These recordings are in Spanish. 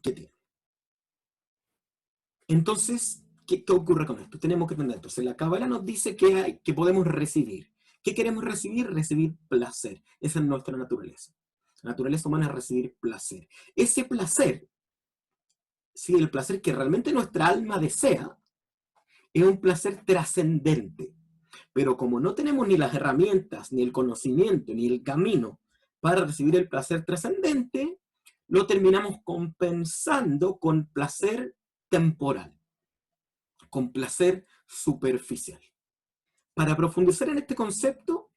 que tiene. Entonces, ¿qué ocurre con esto? Tenemos que entender. Entonces, la Cábala nos dice que podemos recibir. ¿Qué queremos recibir? Recibir placer. Esa es nuestra naturaleza. La naturaleza humana es recibir placer. Ese placer, sí, el placer que realmente nuestra alma desea, es un placer trascendente. Pero como no tenemos ni las herramientas, ni el conocimiento, ni el camino para recibir el placer trascendente, lo terminamos compensando con placer temporal, con placer superficial. Para profundizar en este concepto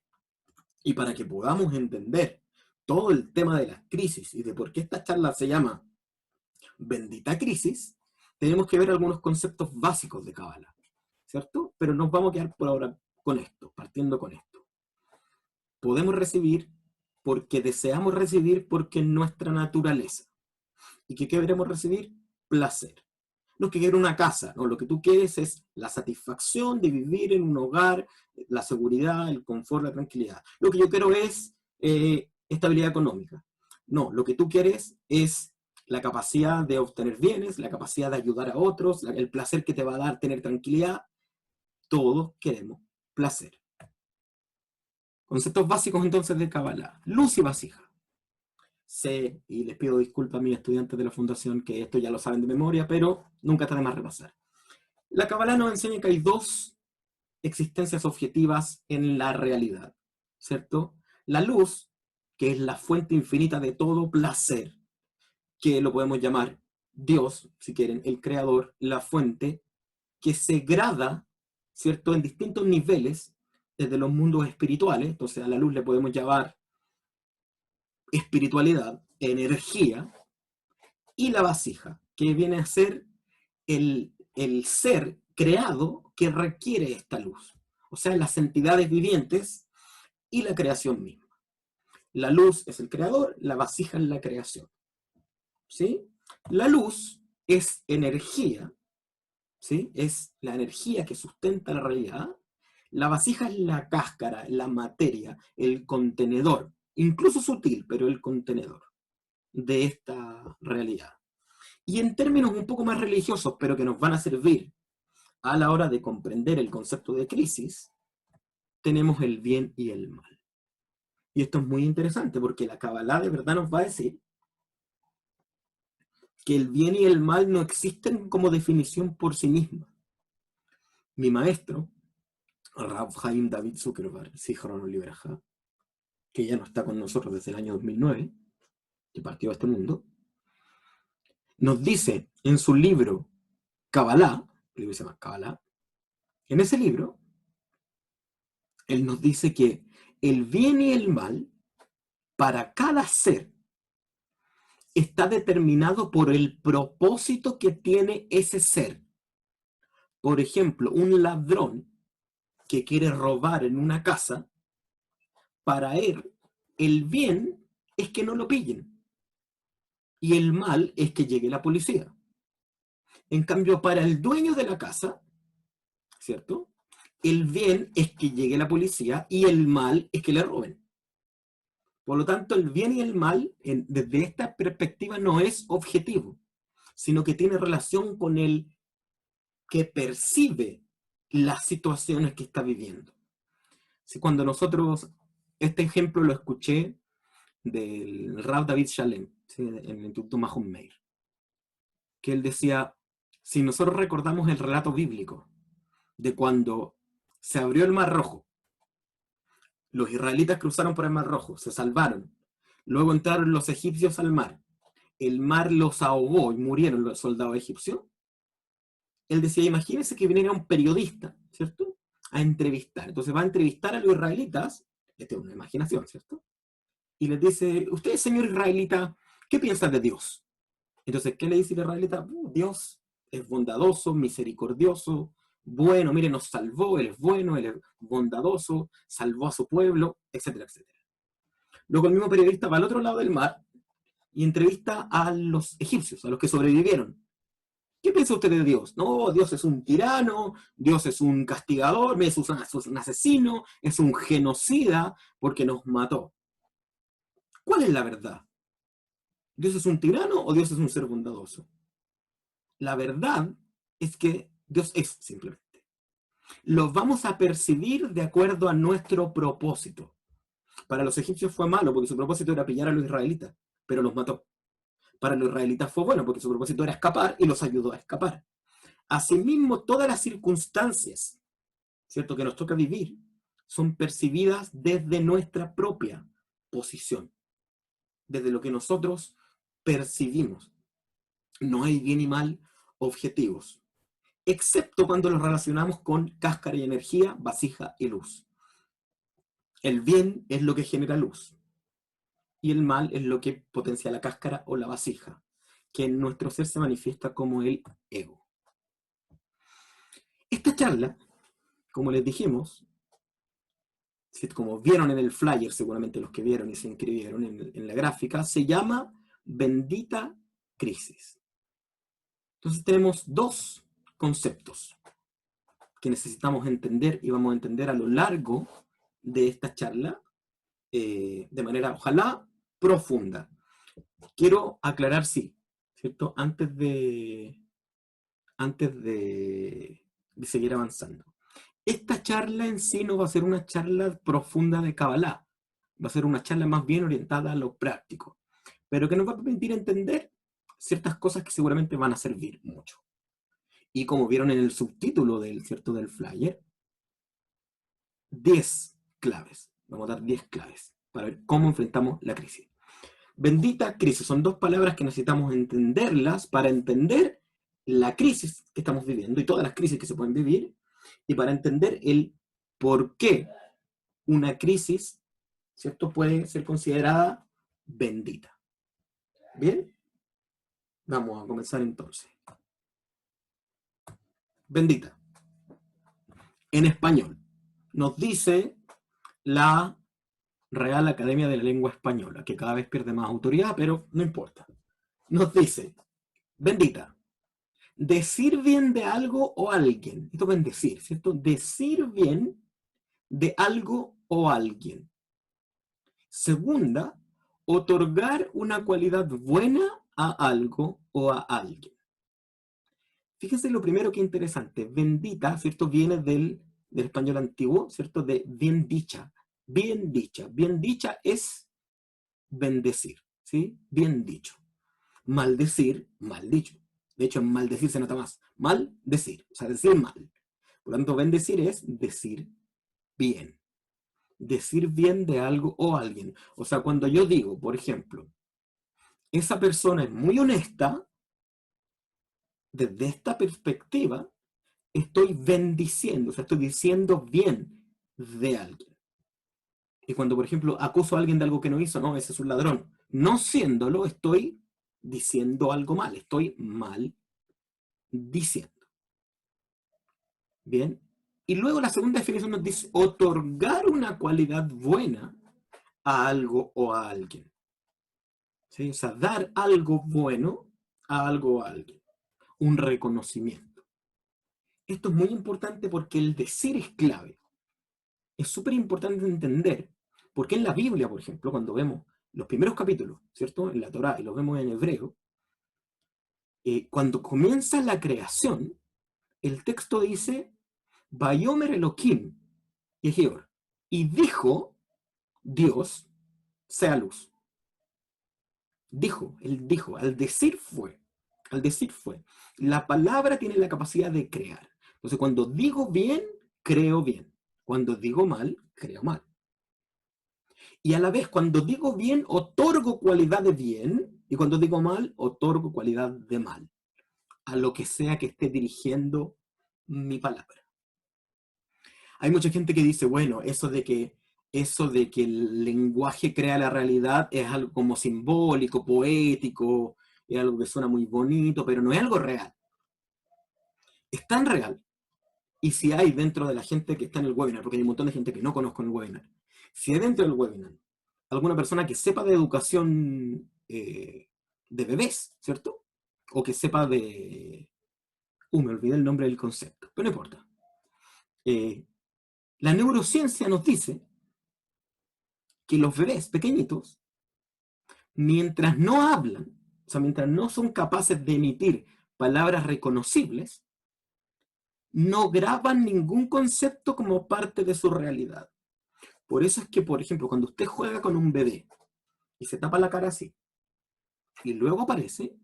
y para que podamos entender todo el tema de las crisis y de por qué esta charla se llama Bendita Crisis, tenemos que ver algunos conceptos básicos de Cábala, ¿cierto? Pero nos vamos a quedar por ahora con esto, partiendo con esto. Podemos recibir porque deseamos recibir porque es nuestra naturaleza. ¿Y qué queremos recibir? Placer. No que quiero una casa, no, lo que tú quieres es la satisfacción de vivir en un hogar, la seguridad, el confort, la tranquilidad. Lo que yo quiero es estabilidad económica. No, lo que tú quieres es la capacidad de obtener bienes, la capacidad de ayudar a otros, el placer que te va a dar tener tranquilidad. Todos queremos placer. Conceptos básicos entonces de Cábala. Luz y vasija. Sé, y les pido disculpas a mis estudiantes de la fundación que esto ya lo saben de memoria, pero nunca está de más repasar. La Cábala nos enseña que hay dos existencias objetivas en la realidad, ¿cierto? La luz, que es la fuente infinita de todo placer, que lo podemos llamar Dios, si quieren, el creador, la fuente, que se grada, ¿cierto?, en distintos niveles, desde los mundos espirituales. Entonces a la luz le podemos llamar espiritualidad, energía, y la vasija, que viene a ser el ser creado que requiere esta luz. O sea, las entidades vivientes y la creación misma. La luz es el creador, la vasija es la creación. ¿Sí? La luz es energía, ¿sí? Es la energía que sustenta la realidad. La vasija es la cáscara, la materia, el contenedor, incluso sutil, pero el contenedor de esta realidad. Y en términos un poco más religiosos, pero que nos van a servir a la hora de comprender el concepto de crisis, tenemos el bien y el mal. Y esto es muy interesante porque la Kabbalah de verdad nos va a decir que el bien y el mal no existen como definición por sí misma. Mi maestro, Rav Chaim David Zuckerberg, Zichrono Libraja, que ya no está con nosotros desde el año 2009, que partió a este mundo, nos dice en su libro Kabbalah, el libro se llama Kabbalah, en ese libro, él nos dice que el bien y el mal para cada ser está determinado por el propósito que tiene ese ser. Por ejemplo, un ladrón que quiere robar en una casa, para él el bien es que no lo pillen y el mal es que llegue la policía. En cambio, para el dueño de la casa, ¿cierto?, el bien es que llegue la policía y el mal es que le roben. Por lo tanto, el bien y el mal, desde esta perspectiva, no es objetivo, sino que tiene relación con el que percibe las situaciones que está viviendo. Si cuando nosotros, este ejemplo lo escuché del Rav David Shalem, ¿sí?, en el Instituto Mahon Meir, que él decía, si nosotros recordamos el relato bíblico de cuando se abrió el Mar Rojo, los israelitas cruzaron por el Mar Rojo, se salvaron, luego entraron los egipcios al mar, el mar los ahogó y murieron los soldados egipcios, él decía, imagínense que viniera un periodista, ¿cierto?, a entrevistar. Entonces va a entrevistar a los israelitas, esta es una imaginación, ¿cierto?, y les dice, usted, señor israelita, ¿qué piensa de Dios? Entonces, ¿qué le dice el israelita? Dios es bondadoso, misericordioso, bueno, mire, nos salvó, Él es bueno, Él es bondadoso, salvó a su pueblo, etcétera, etcétera. Luego el mismo periodista va al otro lado del mar y entrevista a los egipcios, a los que sobrevivieron. ¿Qué piensa usted de Dios? No, Dios es un tirano, Dios es un castigador, es un asesino, es un genocida porque nos mató. ¿Cuál es la verdad? ¿Dios es un tirano o Dios es un ser bondadoso? La verdad es que Dios es simplemente. Lo vamos a percibir de acuerdo a nuestro propósito. Para los egipcios fue malo porque su propósito era pillar a los israelitas, pero los mató. Para los israelitas fue bueno porque su propósito era escapar y los ayudó a escapar. Asimismo, todas las circunstancias, ¿cierto?, que nos toca vivir son percibidas desde nuestra propia posición, desde lo que nosotros percibimos. No hay bien y mal objetivos, excepto cuando los relacionamos con cáscara y energía, vasija y luz. El bien es lo que genera luz y el mal es lo que potencia la cáscara o la vasija, que en nuestro ser se manifiesta como el ego. Esta charla, como les dijimos, como vieron en el flyer, seguramente los que vieron y se inscribieron en la gráfica, se llama Bendita Crisis. Entonces tenemos dos conceptos que necesitamos entender y vamos a entender a lo largo de esta charla de manera, ojalá, profunda. Quiero aclarar, sí, ¿cierto? Antes de seguir avanzando. Esta charla en sí no va a ser una charla profunda de Kabbalah, va a ser una charla más bien orientada a lo práctico, pero que nos va a permitir entender ciertas cosas que seguramente van a servir mucho. Y como vieron en el subtítulo del flyer, 10 claves. Vamos a dar 10 claves para ver cómo enfrentamos la crisis. Bendita crisis, son dos palabras que necesitamos entenderlas para entender la crisis que estamos viviendo y todas las crisis que se pueden vivir, y para entender el por qué una crisis, ¿cierto?, puede ser considerada bendita. ¿Bien? Vamos a comenzar entonces. Bendita. En español, nos dice la Real Academia de la Lengua Española, que cada vez pierde más autoridad, pero no importa. Nos dice, bendita, decir bien de algo o alguien. Esto es bendecir, ¿cierto? Decir bien de algo o alguien. Segunda, otorgar una cualidad buena a algo o a alguien. Fíjense lo primero que interesante. Bendita, ¿cierto? Viene del español antiguo, ¿cierto? De bien dicha. Bien dicha. Bien dicha es bendecir, ¿sí? Bien dicho. Maldecir, mal dicho. De hecho, en maldecir se nota más. Mal decir, o sea, decir mal. Por lo tanto, bendecir es decir bien. Decir bien de algo o alguien. O sea, cuando yo digo, por ejemplo, esa persona es muy honesta, desde esta perspectiva, estoy bendiciendo, o sea, estoy diciendo bien de alguien. Y cuando, por ejemplo, acuso a alguien de algo que no hizo, no, ese es un ladrón. No siéndolo, estoy diciendo algo mal, estoy mal diciendo. Bien. Y luego la segunda definición nos dice otorgar una cualidad buena a algo o a alguien. ¿Sí? O sea, dar algo bueno a algo o a alguien. Un reconocimiento. Esto es muy importante porque el decir es clave. Es súper importante entender porque en la Biblia, por ejemplo, cuando vemos los primeros capítulos, ¿cierto? En la Torá, y los vemos en hebreo, cuando comienza la creación, el texto dice, Vayomer Elohim, Yehior, y dijo Dios, sea luz. Dijo, él dijo, al decir fue. Al decir fue. La palabra tiene la capacidad de crear. Entonces, cuando digo bien, creo bien. Cuando digo mal, creo mal. Y a la vez, cuando digo bien, otorgo cualidad de bien, y cuando digo mal, otorgo cualidad de mal, a lo que sea que esté dirigiendo mi palabra. Hay mucha gente que dice, bueno, eso de que el lenguaje crea la realidad es algo como simbólico, poético, es algo que suena muy bonito, pero no es algo real. Es tan real. Y si hay dentro de la gente que está en el webinar, porque hay un montón de gente que no conozco en el webinar, si hay dentro del webinar alguna persona que sepa de educación de bebés, ¿cierto? O que sepa de... me olvidé el nombre del concepto, pero no importa. La neurociencia nos dice que los bebés pequeñitos mientras no hablan, o sea, mientras no son capaces de emitir palabras reconocibles, no graban ningún concepto como parte de su realidad. Por eso es que, por ejemplo, cuando usted juega con un bebé y se tapa la cara así, y luego aparece,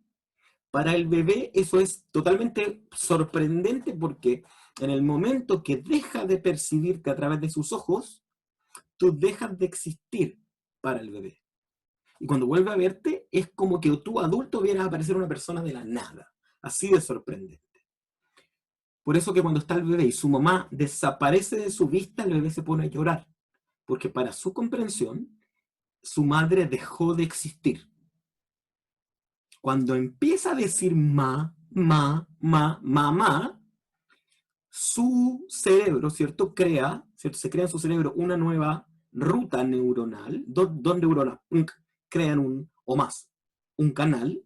para el bebé eso es totalmente sorprendente porque en el momento que deja de percibirte a través de sus ojos, tú dejas de existir para el bebé. Y cuando vuelve a verte, es como que tú adulto vieras aparecer una persona de la nada. Así de sorprendente. Por eso que cuando está el bebé y su mamá desaparece de su vista, el bebé se pone a llorar. Porque para su comprensión, su madre dejó de existir. Cuando empieza a decir mamá, su cerebro, ¿cierto? ¿Cierto? Se crea en su cerebro una nueva ruta neuronal, dos neuronas crean o más, un canal,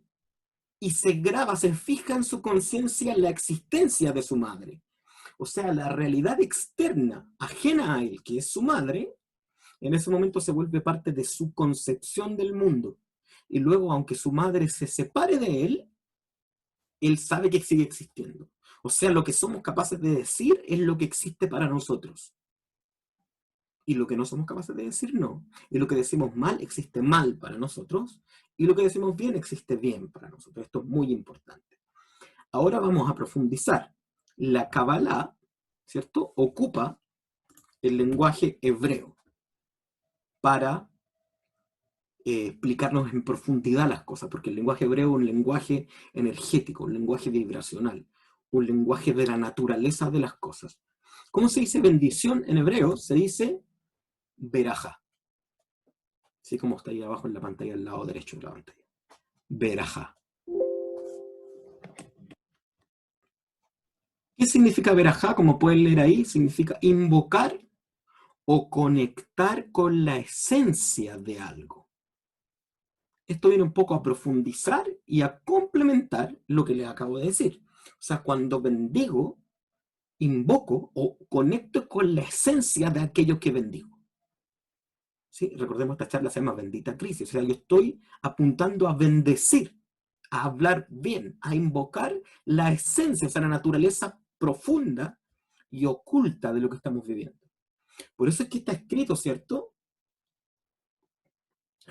y se graba, se fija en su conciencia la existencia de su madre. O sea, la realidad externa, ajena a él, que es su madre, en ese momento se vuelve parte de su concepción del mundo. Y luego, aunque su madre se separe de él sabe que sigue existiendo. O sea, lo que somos capaces de decir es lo que existe para nosotros. Y lo que no somos capaces de decir, no. Y lo que decimos mal existe mal para nosotros. Y lo que decimos bien existe bien para nosotros. Esto es muy importante. Ahora vamos a profundizar. La Kabbalah, ¿cierto?, ocupa el lenguaje hebreo para explicarnos en profundidad las cosas, porque el lenguaje hebreo es un lenguaje energético, un lenguaje vibracional, un lenguaje de la naturaleza de las cosas. ¿Cómo se dice bendición en hebreo? Se dice verajá. Así como está ahí abajo en la pantalla, al lado derecho de la pantalla. Verajá. ¿Qué significa verajá? Como pueden leer ahí, significa invocar o conectar con la esencia de algo. Esto viene un poco a profundizar y a complementar lo que les acabo de decir. O sea, cuando bendigo, invoco o conecto con la esencia de aquello que bendigo. ¿Sí? Recordemos, esta charla se llama Bendita Crisis. O sea, yo estoy apuntando a bendecir, a hablar bien, a invocar la esencia, o sea, la naturaleza profunda y oculta de lo que estamos viviendo. Por eso es que está escrito, ¿cierto?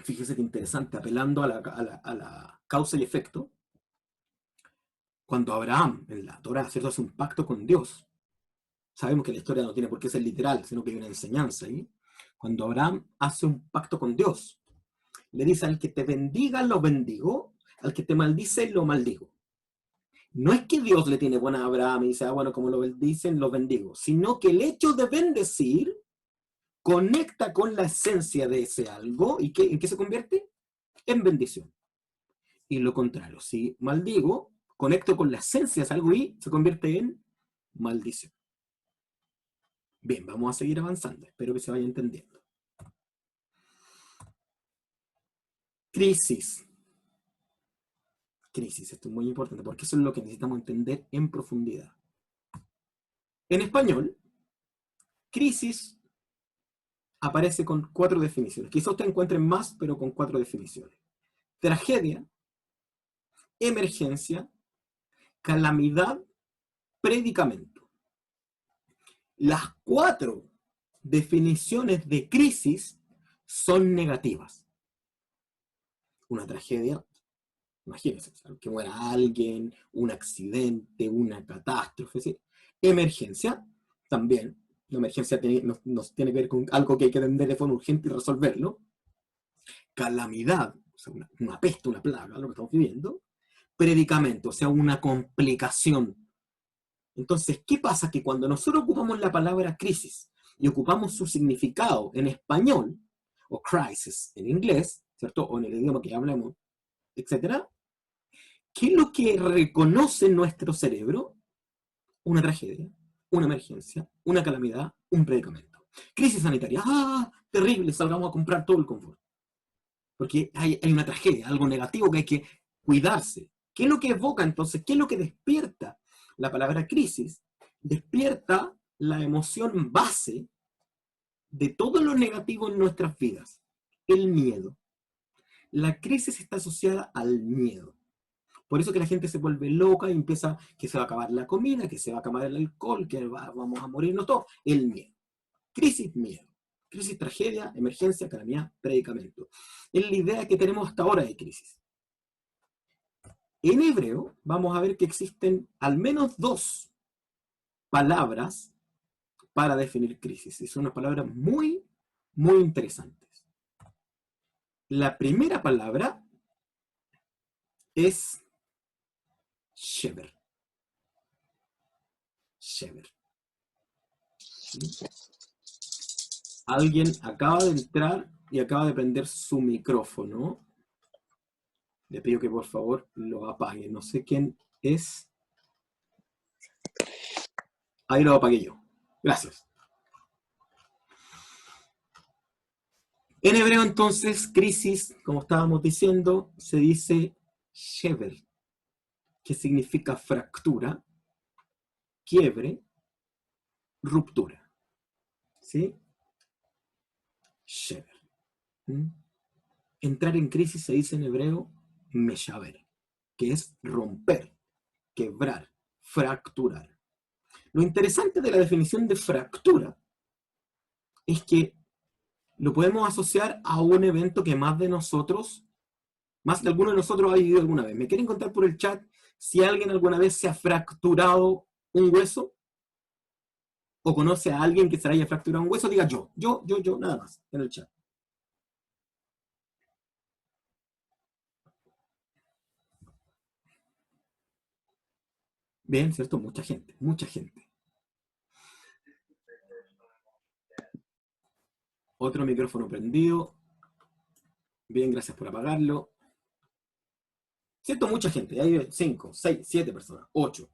Fíjese qué interesante, apelando a la causa y efecto. Cuando Abraham, en la Torah, ¿cierto?, hace un pacto con Dios. Sabemos que la historia no tiene por qué ser literal, sino que hay una enseñanza ahí. Cuando Abraham hace un pacto con Dios, le dice: al que te bendiga lo bendigo, al que te maldice lo maldigo. No es que Dios le tiene buena a Abraham y dice: bueno, como lo dicen, lo bendigo, sino que el hecho de bendecir conecta con la esencia de ese algo. ¿Y en qué se convierte? En bendición. Y lo contrario, si maldigo, conecto con la esencia de algo y se convierte en maldición. Bien, vamos a seguir avanzando. Espero que se vaya entendiendo. Crisis. Crisis, esto es muy importante porque eso es lo que necesitamos entender en profundidad. En español, crisis aparece con 4 definiciones. Quizá usted encuentre más, pero con 4 definiciones. Tragedia, emergencia, calamidad, predicamento. Las 4 definiciones de crisis son negativas. Una tragedia, imagínense, que muera alguien, un accidente, una catástrofe. ¿Sí? Emergencia, también. La emergencia nos tiene que ver con algo que hay que atender de forma urgente y resolverlo. Calamidad, o sea, una peste, una plaga, lo que estamos viviendo. Predicamento, o sea, una complicación. Entonces, ¿qué pasa? Que cuando nosotros ocupamos la palabra crisis y ocupamos su significado en español, o crisis en inglés, ¿cierto? O en el idioma que hablemos, etcétera, ¿qué es lo que reconoce nuestro cerebro? Una tragedia, una emergencia, una calamidad, un predicamento. Crisis sanitaria, ¡ah! Terrible, salgamos a comprar todo el confort. Porque hay una tragedia, algo negativo que hay que cuidarse. ¿Qué es lo que evoca entonces? ¿Qué es lo que despierta? La palabra crisis despierta la emoción base de todo lo negativo en nuestras vidas, el miedo. La crisis está asociada al miedo. Por eso que la gente se vuelve loca y empieza que se va a acabar la comida, que se va a acabar el alcohol, que vamos a morirnos todos. El miedo. Crisis, miedo. Crisis, tragedia, emergencia, calamidad, predicamento. Es la idea que tenemos hasta ahora de crisis. En hebreo vamos a ver que existen al menos dos palabras para definir crisis. Y son unas palabras muy, muy interesantes. La primera palabra es shever. Shever. ¿Sí? Alguien acaba de entrar y acaba de prender su micrófono. Le pido que por favor lo apague. No sé quién es. Ahí lo apagué yo. Gracias. En hebreo entonces, crisis, como estábamos diciendo, se dice shever, que significa fractura, quiebre, ruptura. ¿Sí? Shever. ¿Mm? Entrar en crisis se dice en hebreo meshaber, que es romper, quebrar, fracturar. Lo interesante de la definición de fractura es que lo podemos asociar a un evento que más de alguno de nosotros ha vivido alguna vez. ¿Me quieren contar por el chat si alguien alguna vez se ha fracturado un hueso? ¿O conoce a alguien que se haya fracturado un hueso? Diga yo, nada más, en el chat. Bien, ¿cierto? Mucha gente, mucha gente. Otro micrófono prendido. Bien, gracias por apagarlo. ¿Cierto? Mucha gente. Hay 5, 6, 7 personas, 8.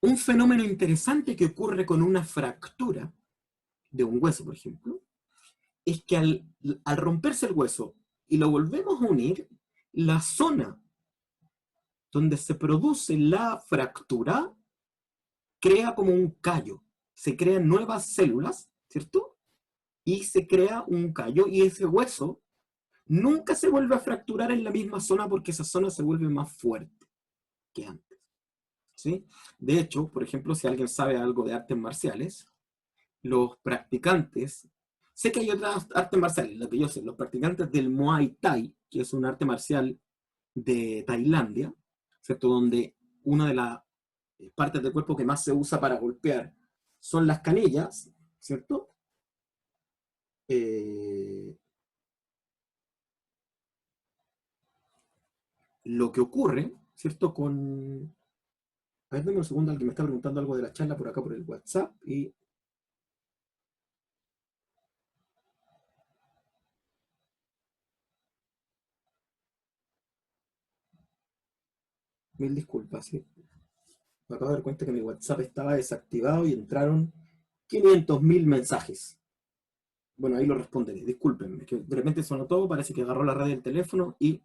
Un fenómeno interesante que ocurre con una fractura de un hueso, por ejemplo, es que al romperse el hueso y lo volvemos a unir, la zona donde se produce la fractura crea como un callo. Se crean nuevas células, ¿cierto? Y se crea un callo y ese hueso nunca se vuelve a fracturar en la misma zona porque esa zona se vuelve más fuerte que antes. ¿Sí? De hecho, por ejemplo, si alguien sabe algo de artes marciales, los practicantes, sé que hay otras artes marciales, lo que yo sé, los practicantes del Muay Thai, que es un arte marcial de Tailandia, ¿cierto? Donde una de las partes del cuerpo que más se usa para golpear son las canillas, ¿cierto? Lo que ocurre, ¿cierto? A ver, dame un segundo, alguien me está preguntando algo de la charla por acá por el WhatsApp y... Mil disculpas, ¿sí? Me acabo de dar cuenta que mi WhatsApp estaba desactivado y entraron 500.000 mensajes. Bueno, ahí lo responderé, discúlpenme, que de repente sonó todo, parece que agarró la red del teléfono y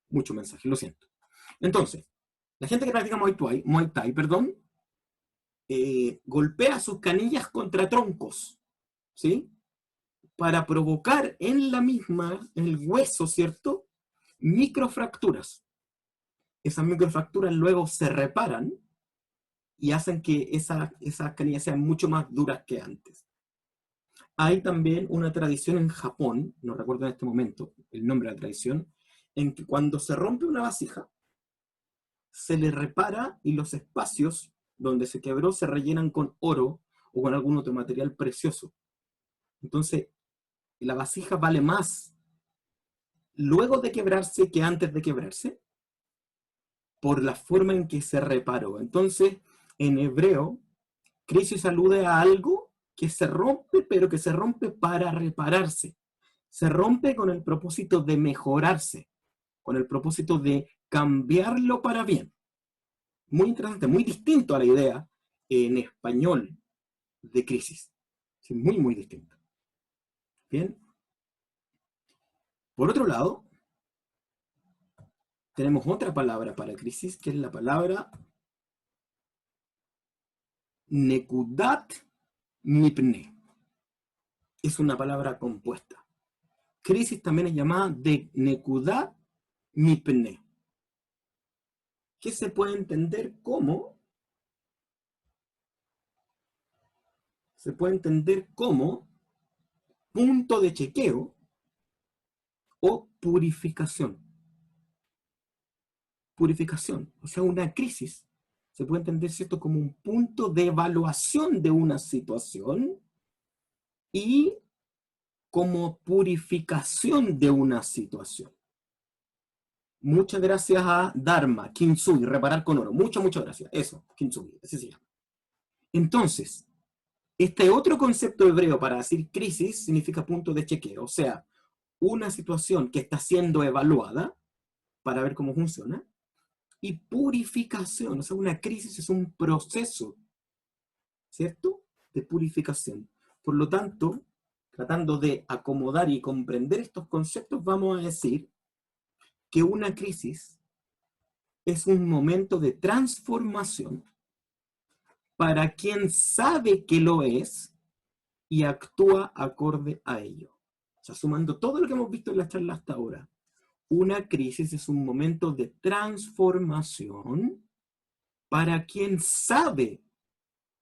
muchos mensajes, lo siento. Entonces, la gente que practica Muay Thai, perdón, golpea sus canillas contra troncos, ¿sí? Para provocar en en el hueso, ¿cierto? Microfracturas. Esas microfracturas luego se reparan y hacen que esas canillas sean mucho más duras que antes. Hay también una tradición en Japón, no recuerdo en este momento el nombre de la tradición, en que cuando se rompe una vasija, se le repara y los espacios donde se quebró se rellenan con oro o con algún otro material precioso. Entonces, la vasija vale más luego de quebrarse que antes de quebrarse, por la forma en que se reparó. Entonces, en hebreo, crisis alude a algo que se rompe, pero que se rompe para repararse. Se rompe con el propósito de mejorarse, con el propósito de cambiarlo para bien. Muy interesante, muy distinto a la idea en español de crisis. Sí, muy, muy distinto. Bien. Por otro lado, tenemos otra palabra para crisis, que es la palabra Nekudat Mipne. Es una palabra compuesta. crisis también es llamada de Nekudá Mipne, que se puede entender como punto de chequeo o purificación. Purificación, o sea, una crisis se puede entender, ¿cierto?, como un punto de evaluación de una situación y como purificación de una situación. Muchas gracias a Dharma, Kintsugi, reparar con oro. Muchas gracias. Eso, Kintsugi, así se llama. Entonces, este otro concepto hebreo para decir crisis significa punto de chequeo, o sea, una situación que está siendo evaluada para ver cómo funciona, y purificación, o sea, una crisis es un proceso, ¿cierto?, de purificación. Por lo tanto, tratando de acomodar y comprender estos conceptos, vamos a decir que una crisis es un momento de transformación para quien sabe que lo es y actúa acorde a ello. O sea, sumando todo lo que hemos visto en la charla hasta ahora, una crisis es un momento de transformación para quien sabe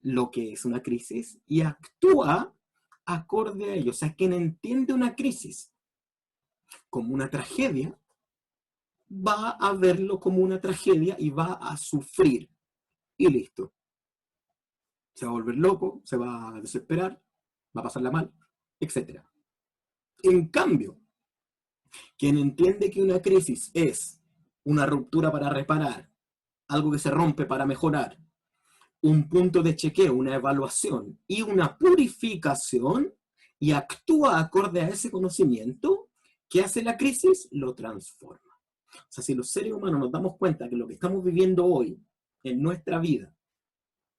lo que es una crisis y actúa acorde a ello. O sea, quien entiende una crisis como una tragedia, va a verlo como una tragedia y va a sufrir. Y listo. Se va a volver loco, se va a desesperar, va a pasarla mal, etc. En cambio, quien entiende que una crisis es una ruptura para reparar, algo que se rompe para mejorar, un punto de chequeo, una evaluación y una purificación, y actúa acorde a ese conocimiento, ¿qué hace la crisis? Lo transforma. O sea, si los seres humanos nos damos cuenta que lo que estamos viviendo hoy en nuestra vida,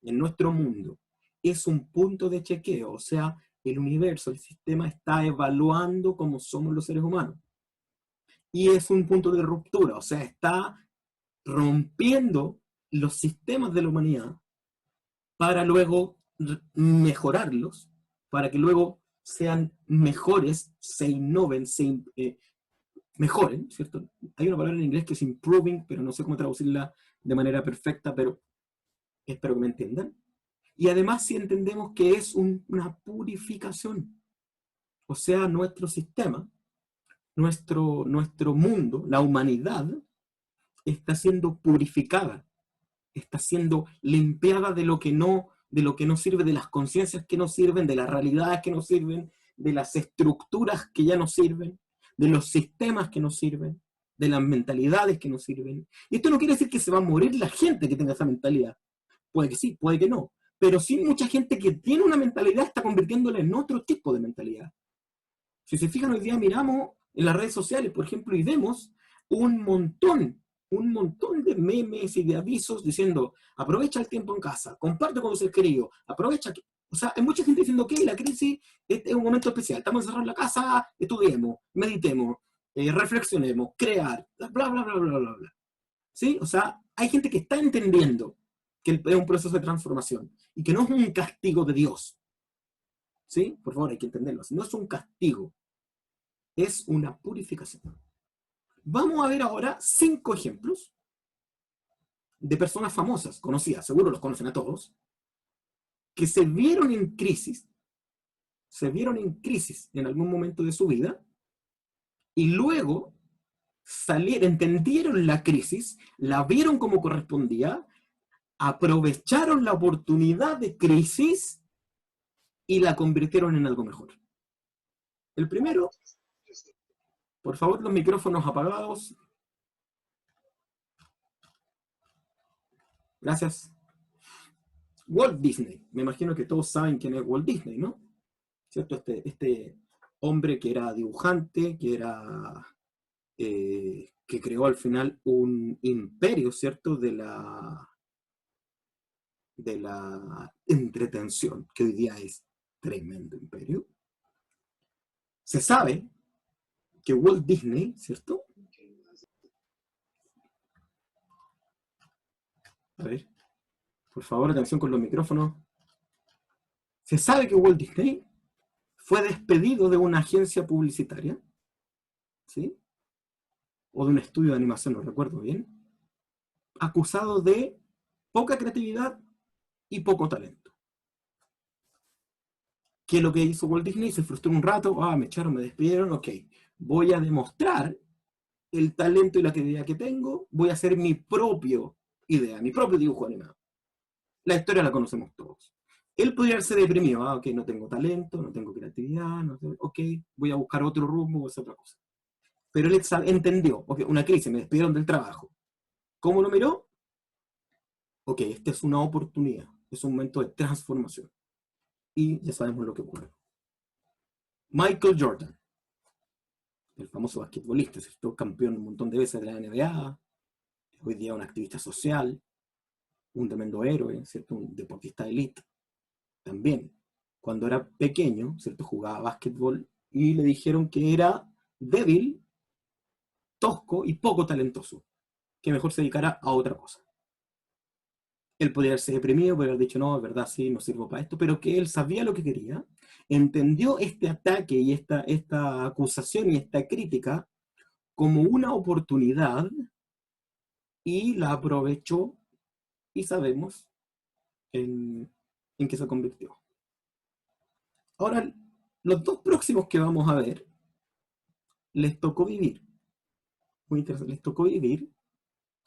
en nuestro mundo, es un punto de chequeo, o sea, el universo, el sistema está evaluando cómo somos los seres humanos. Y es un punto de ruptura, o sea, está rompiendo los sistemas de la humanidad para luego mejorarlos, para que luego sean mejores, se innoven, mejoren, ¿cierto? Hay una palabra en inglés que es improving, pero no sé cómo traducirla de manera perfecta, pero espero que me entiendan. Y además si entendemos que es una purificación, o sea, nuestro sistema, nuestro mundo, la humanidad, está siendo purificada, está siendo limpiada de lo que no sirve, de las conciencias que no sirven, de las realidades que no sirven, de las estructuras que ya no sirven, de los sistemas que no sirven, de las mentalidades que no sirven. Y esto no quiere decir que se va a morir la gente que tenga esa mentalidad. Puede que sí, puede que no. Pero sí mucha gente que tiene una mentalidad está convirtiéndola en otro tipo de mentalidad. Si se fijan, hoy día miramos en las redes sociales, por ejemplo, y vemos un montón de memes y de avisos diciendo, aprovecha el tiempo en casa, comparte con los seres queridos, aprovecha. O sea, hay mucha gente diciendo, ok, la crisis es un momento especial, estamos encerrados en la casa, estudiemos, meditemos, reflexionemos, crear, bla, bla, bla, bla, bla, bla. ¿Sí? O sea, hay gente que está entendiendo que es un proceso de transformación y que no es un castigo de Dios. ¿Sí? Por favor, hay que entenderlo. No es un castigo, es una purificación. Vamos a ver ahora 5 ejemplos de personas famosas, conocidas, seguro los conocen a todos, que se vieron en crisis en algún momento de su vida, y luego entendieron la crisis, la vieron como correspondía, aprovecharon la oportunidad de crisis y la convirtieron en algo mejor. El primero, por favor, los micrófonos apagados. Gracias. Walt Disney. Me imagino que todos saben quién es Walt Disney, ¿no? ¿Cierto? Este hombre que era dibujante, que creó al final un imperio, ¿cierto? De la entretención, que hoy día es tremendo imperio. Se sabe que Walt Disney, ¿cierto? A ver, por favor, atención con los micrófonos. Se sabe que Walt Disney fue despedido de una agencia publicitaria ¿sí? O de un estudio de animación, no recuerdo bien, acusado de poca creatividad y poco talento. ¿Qué es lo que hizo Walt Disney? Se frustró un rato, me echaron, me despidieron, ok, voy a demostrar el talento y la creatividad que tengo, voy a hacer mi propio idea, mi propio dibujo animado. La historia la conocemos todos. Él podría haberse deprimido, ok, no tengo talento, no tengo creatividad, ok, voy a buscar otro rumbo, voy a hacer otra cosa. Pero él entendió, okay, una crisis, me despidieron del trabajo. ¿Cómo lo miró? Ok, esta es una oportunidad, es un momento de transformación. Y ya sabemos lo que ocurre. Michael Jordan, el famoso basquetbolista, ¿cierto? Campeón un montón de veces de la NBA, hoy día un activista social, un tremendo héroe, ¿cierto? Un deportista de élite. También, cuando era pequeño, ¿cierto? Jugaba básquetbol y le dijeron que era débil, tosco y poco talentoso, que mejor se dedicara a otra cosa. Él podría haberse deprimido, podría haber dicho, no, es verdad, sí, no sirvo para esto, pero que él sabía lo que quería, entendió este ataque y esta acusación y esta crítica como una oportunidad y la aprovechó y sabemos en qué se convirtió. Ahora, los dos próximos que vamos a ver, les tocó vivir, muy interesante, les tocó vivir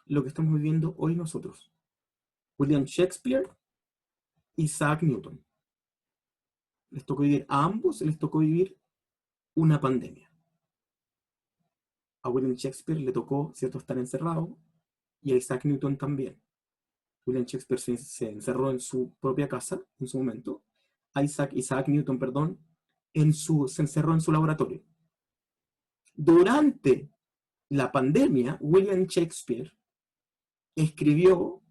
lo que estamos viviendo hoy nosotros. William Shakespeare, Isaac Newton. Les tocó vivir a ambos, les tocó vivir una pandemia. A William Shakespeare le tocó, ¿cierto?, estar encerrado, y a Isaac Newton también. William Shakespeare se encerró en su propia casa, en su momento. A Isaac Newton, perdón, se encerró en su laboratorio. Durante la pandemia, William Shakespeare escribió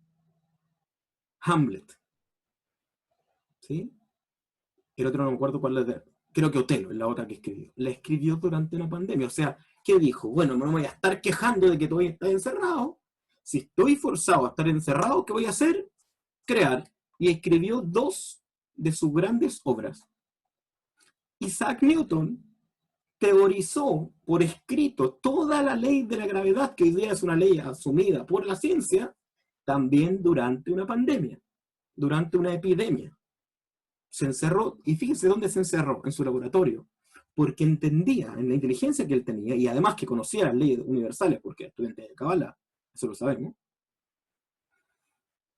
Hamlet. ¿Sí? El otro no me acuerdo cuál es, creo que Otelo es la otra que escribió. La escribió durante una pandemia. O sea, ¿qué dijo? Bueno, no me voy a estar quejando de que todavía está encerrado. Si estoy forzado a estar encerrado, ¿qué voy a hacer? Crear. Y escribió dos de sus grandes obras. Isaac Newton teorizó por escrito toda la ley de la gravedad, que hoy día es una ley asumida por la ciencia, también durante una pandemia, durante una epidemia. Se encerró, y fíjense dónde se encerró, en su laboratorio, porque entendía en la inteligencia que él tenía, y además que conocía las leyes universales, porque es estudiante de Kabbalah, eso lo sabemos,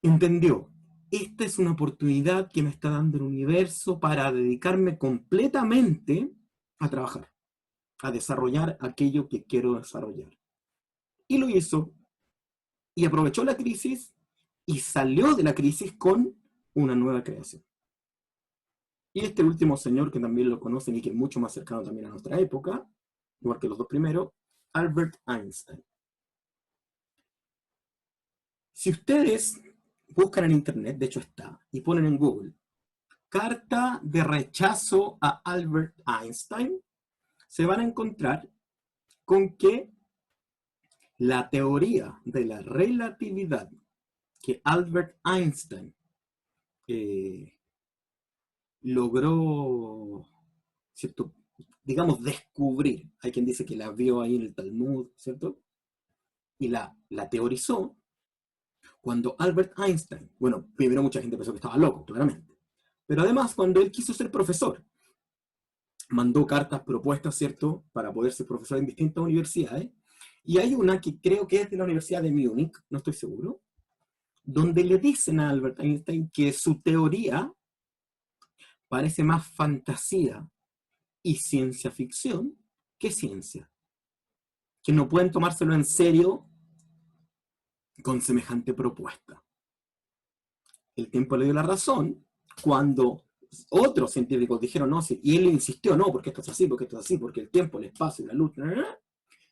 entendió, esta es una oportunidad que me está dando el universo para dedicarme completamente a trabajar, a desarrollar aquello que quiero desarrollar. Y lo hizo, y aprovechó la crisis, y salió de la crisis con una nueva creación. Y este último señor, que también lo conocen y que es mucho más cercano también a nuestra época, igual que los dos primeros, Albert Einstein. Si ustedes buscan en internet, de hecho está, y ponen en Google, carta de rechazo a Albert Einstein, se van a encontrar con que la teoría de la relatividad que Albert Einstein logró, ¿cierto?, digamos, descubrir. Hay quien dice que la vio ahí en el Talmud, ¿cierto? Y la teorizó cuando Albert Einstein, bueno, primero mucha gente pensó que estaba loco, claramente, pero además cuando él quiso ser profesor, mandó cartas, propuestas, ¿cierto?, para poder ser profesor en distintas universidades, y hay una que creo que es de la Universidad de Múnich, no estoy seguro, donde le dicen a Albert Einstein que su teoría parece más fantasía y ciencia ficción que ciencia, que no pueden tomárselo en serio con semejante propuesta. El tiempo le dio la razón cuando otros científicos dijeron no, sí, y él insistió, no, porque esto es así, porque esto es así, porque el tiempo, el espacio, la luz,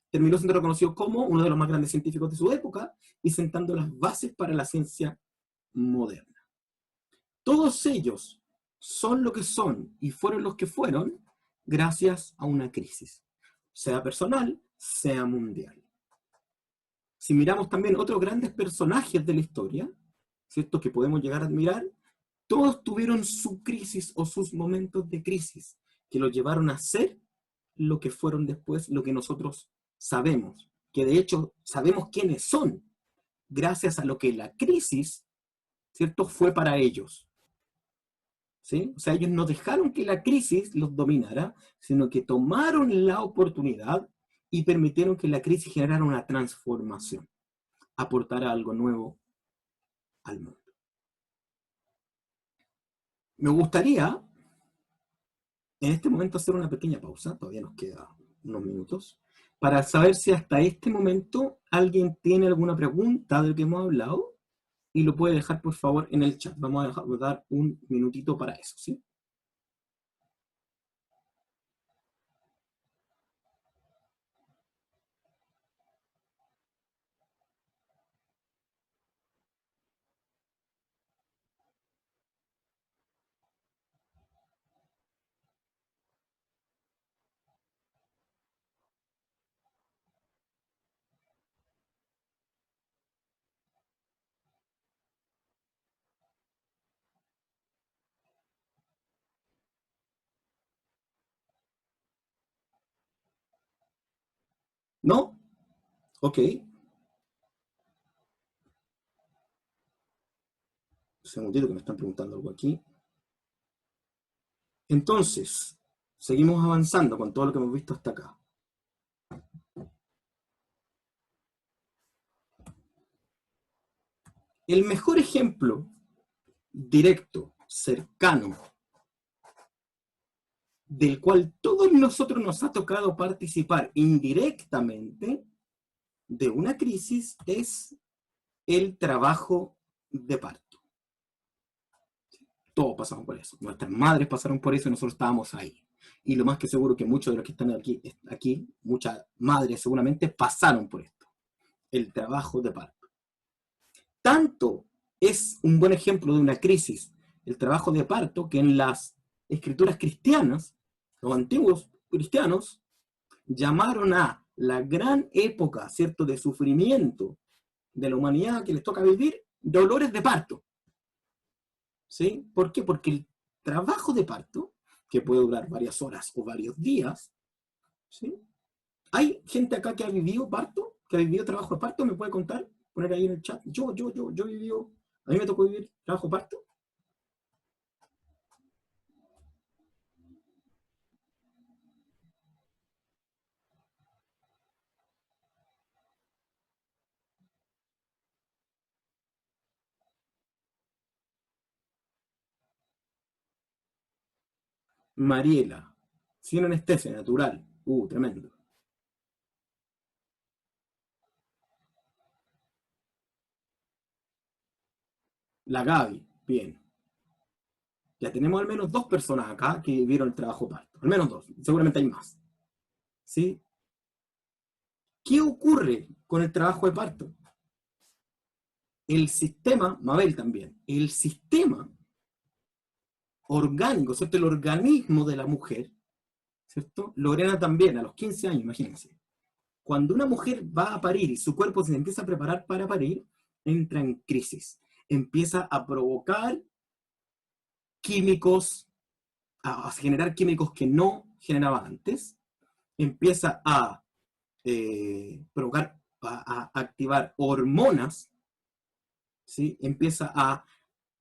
terminó siendo reconocido como uno de los más grandes científicos de su época y sentando las bases para la ciencia moderna. Todos ellos son lo que son y fueron los que fueron gracias a una crisis, sea personal, sea mundial. Si miramos también otros grandes personajes de la historia, ¿cierto?, que podemos llegar a admirar, todos tuvieron su crisis o sus momentos de crisis que los llevaron a ser lo que fueron después, lo que nosotros sabemos, que de hecho sabemos quiénes son, gracias a lo que la crisis, ¿cierto?, fue para ellos. ¿Sí? O sea, ellos no dejaron que la crisis los dominara, sino que tomaron la oportunidad y permitieron que la crisis generara una transformación, aportara algo nuevo al mundo. Me gustaría en este momento hacer una pequeña pausa, todavía nos queda unos minutos, para saber si hasta este momento alguien tiene alguna pregunta de lo que hemos hablado y lo puede dejar por favor en el chat. Vamos a dar un minutito para eso, ¿sí? ¿No? Ok. Un segundito que me están preguntando algo aquí. Entonces, seguimos avanzando con todo lo que hemos visto hasta acá. El mejor ejemplo directo, cercano, del cual todos nosotros nos ha tocado participar indirectamente de una crisis es el trabajo de parto. Todos pasamos por eso. Nuestras madres pasaron por eso y nosotros estábamos ahí. Y lo más que seguro que muchos de los que están aquí muchas madres seguramente pasaron por esto. El trabajo de parto. Tanto es un buen ejemplo de una crisis el trabajo de parto que en las escrituras cristianas, los antiguos cristianos llamaron a la gran época, ¿cierto?, de sufrimiento de la humanidad que les toca vivir, dolores de parto. ¿Sí? ¿Por qué? Porque el trabajo de parto, que puede durar varias horas o varios días, ¿sí? ¿Hay gente acá que ha vivido parto? ¿Que ha vivido trabajo de parto? ¿Me puede contar? Poner ahí en el chat. Yo he vivido, a mí me tocó vivir trabajo de parto. Mariela, sin anestesia, natural. Tremendo. La Gaby, bien. Ya tenemos al menos dos personas acá que vieron el trabajo de parto. Al menos dos, seguramente hay más. ¿Sí? ¿Qué ocurre con el trabajo de parto? El sistema, Mabel también, el sistema orgánico, ¿cierto? El organismo de la mujer, ¿cierto? Lorena también, a los 15 años, imagínense. Cuando una mujer va a parir y su cuerpo se empieza a preparar para parir, entra en crisis. Empieza a provocar químicos, a generar químicos que no generaba antes. Empieza a provocar, a activar hormonas, ¿sí? Empieza a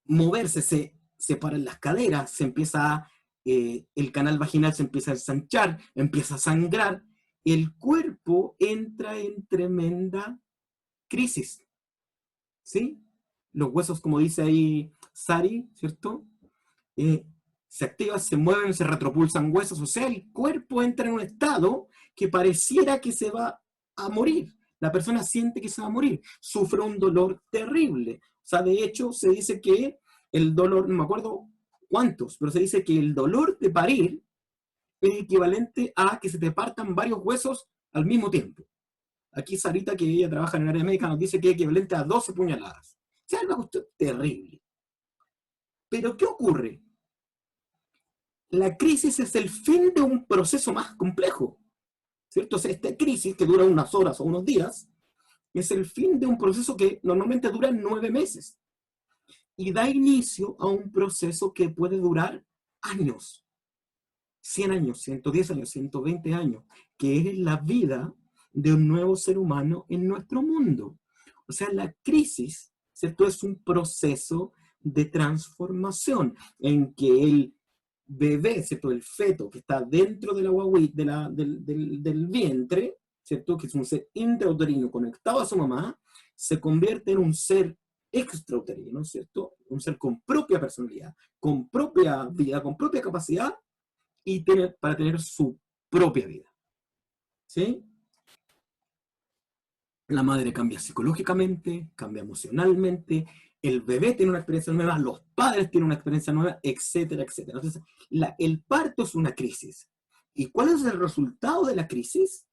moverse, se separan las caderas, se empieza el canal vaginal se empieza a ensanchar, empieza a sangrar, el cuerpo entra en tremenda crisis, ¿sí? Los huesos, como dice ahí Sari, ¿cierto? Eh, Se activan, se mueven, se retropulsan huesos, o sea, el cuerpo entra en un estado que pareciera que se va a morir. La persona siente que se va a morir, sufre un dolor terrible. O sea, de hecho, se dice que el dolor, no me acuerdo cuántos, pero se dice que el dolor de parir es equivalente a que se te partan varios huesos al mismo tiempo. Aquí Sarita, que ella trabaja en el área médica, nos dice que es equivalente a 12 puñaladas. O sea, es una cuestión terrible. Pero, ¿qué ocurre? La crisis es el fin de un proceso más complejo, ¿cierto? O sea, esta crisis, que dura unas horas o unos días, es el fin de un proceso que normalmente dura 9 meses y da inicio a un proceso que puede durar años, 100 años, 110 años, 120 años, que es la vida de un nuevo ser humano en nuestro mundo. O sea, la crisis, ¿cierto? Es un proceso de transformación en que el bebé, ¿cierto? El feto que está dentro de la guagüita, del vientre, ¿cierto? Que es un ser intrauterino conectado a su mamá, se convierte en un ser extrauterino, ¿cierto? Un ser con propia personalidad, con propia vida, con propia capacidad, y para tener su propia vida. ¿Sí? La madre cambia psicológicamente, cambia emocionalmente, el bebé tiene una experiencia nueva, los padres tienen una experiencia nueva, etcétera, etcétera. Entonces, el parto es una crisis. ¿Y cuál es el resultado de la crisis?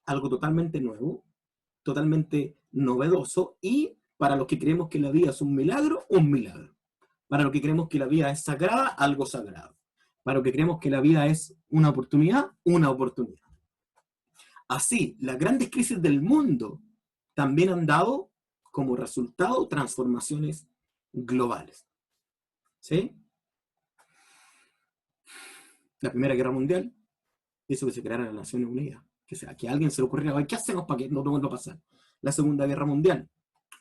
Algo totalmente nuevo, totalmente novedoso, y para los que creemos que la vida es un milagro, un milagro. Para los que creemos que la vida es sagrada, algo sagrado. Para los que creemos que la vida es una oportunidad, una oportunidad. Así, las grandes crisis del mundo también han dado como resultado transformaciones globales. ¿Sí? La Primera Guerra Mundial hizo que se creara las Naciones Unidas. Que a alguien se le ocurriera, ¿qué hacemos para que no vuelva a pasar? La Segunda Guerra Mundial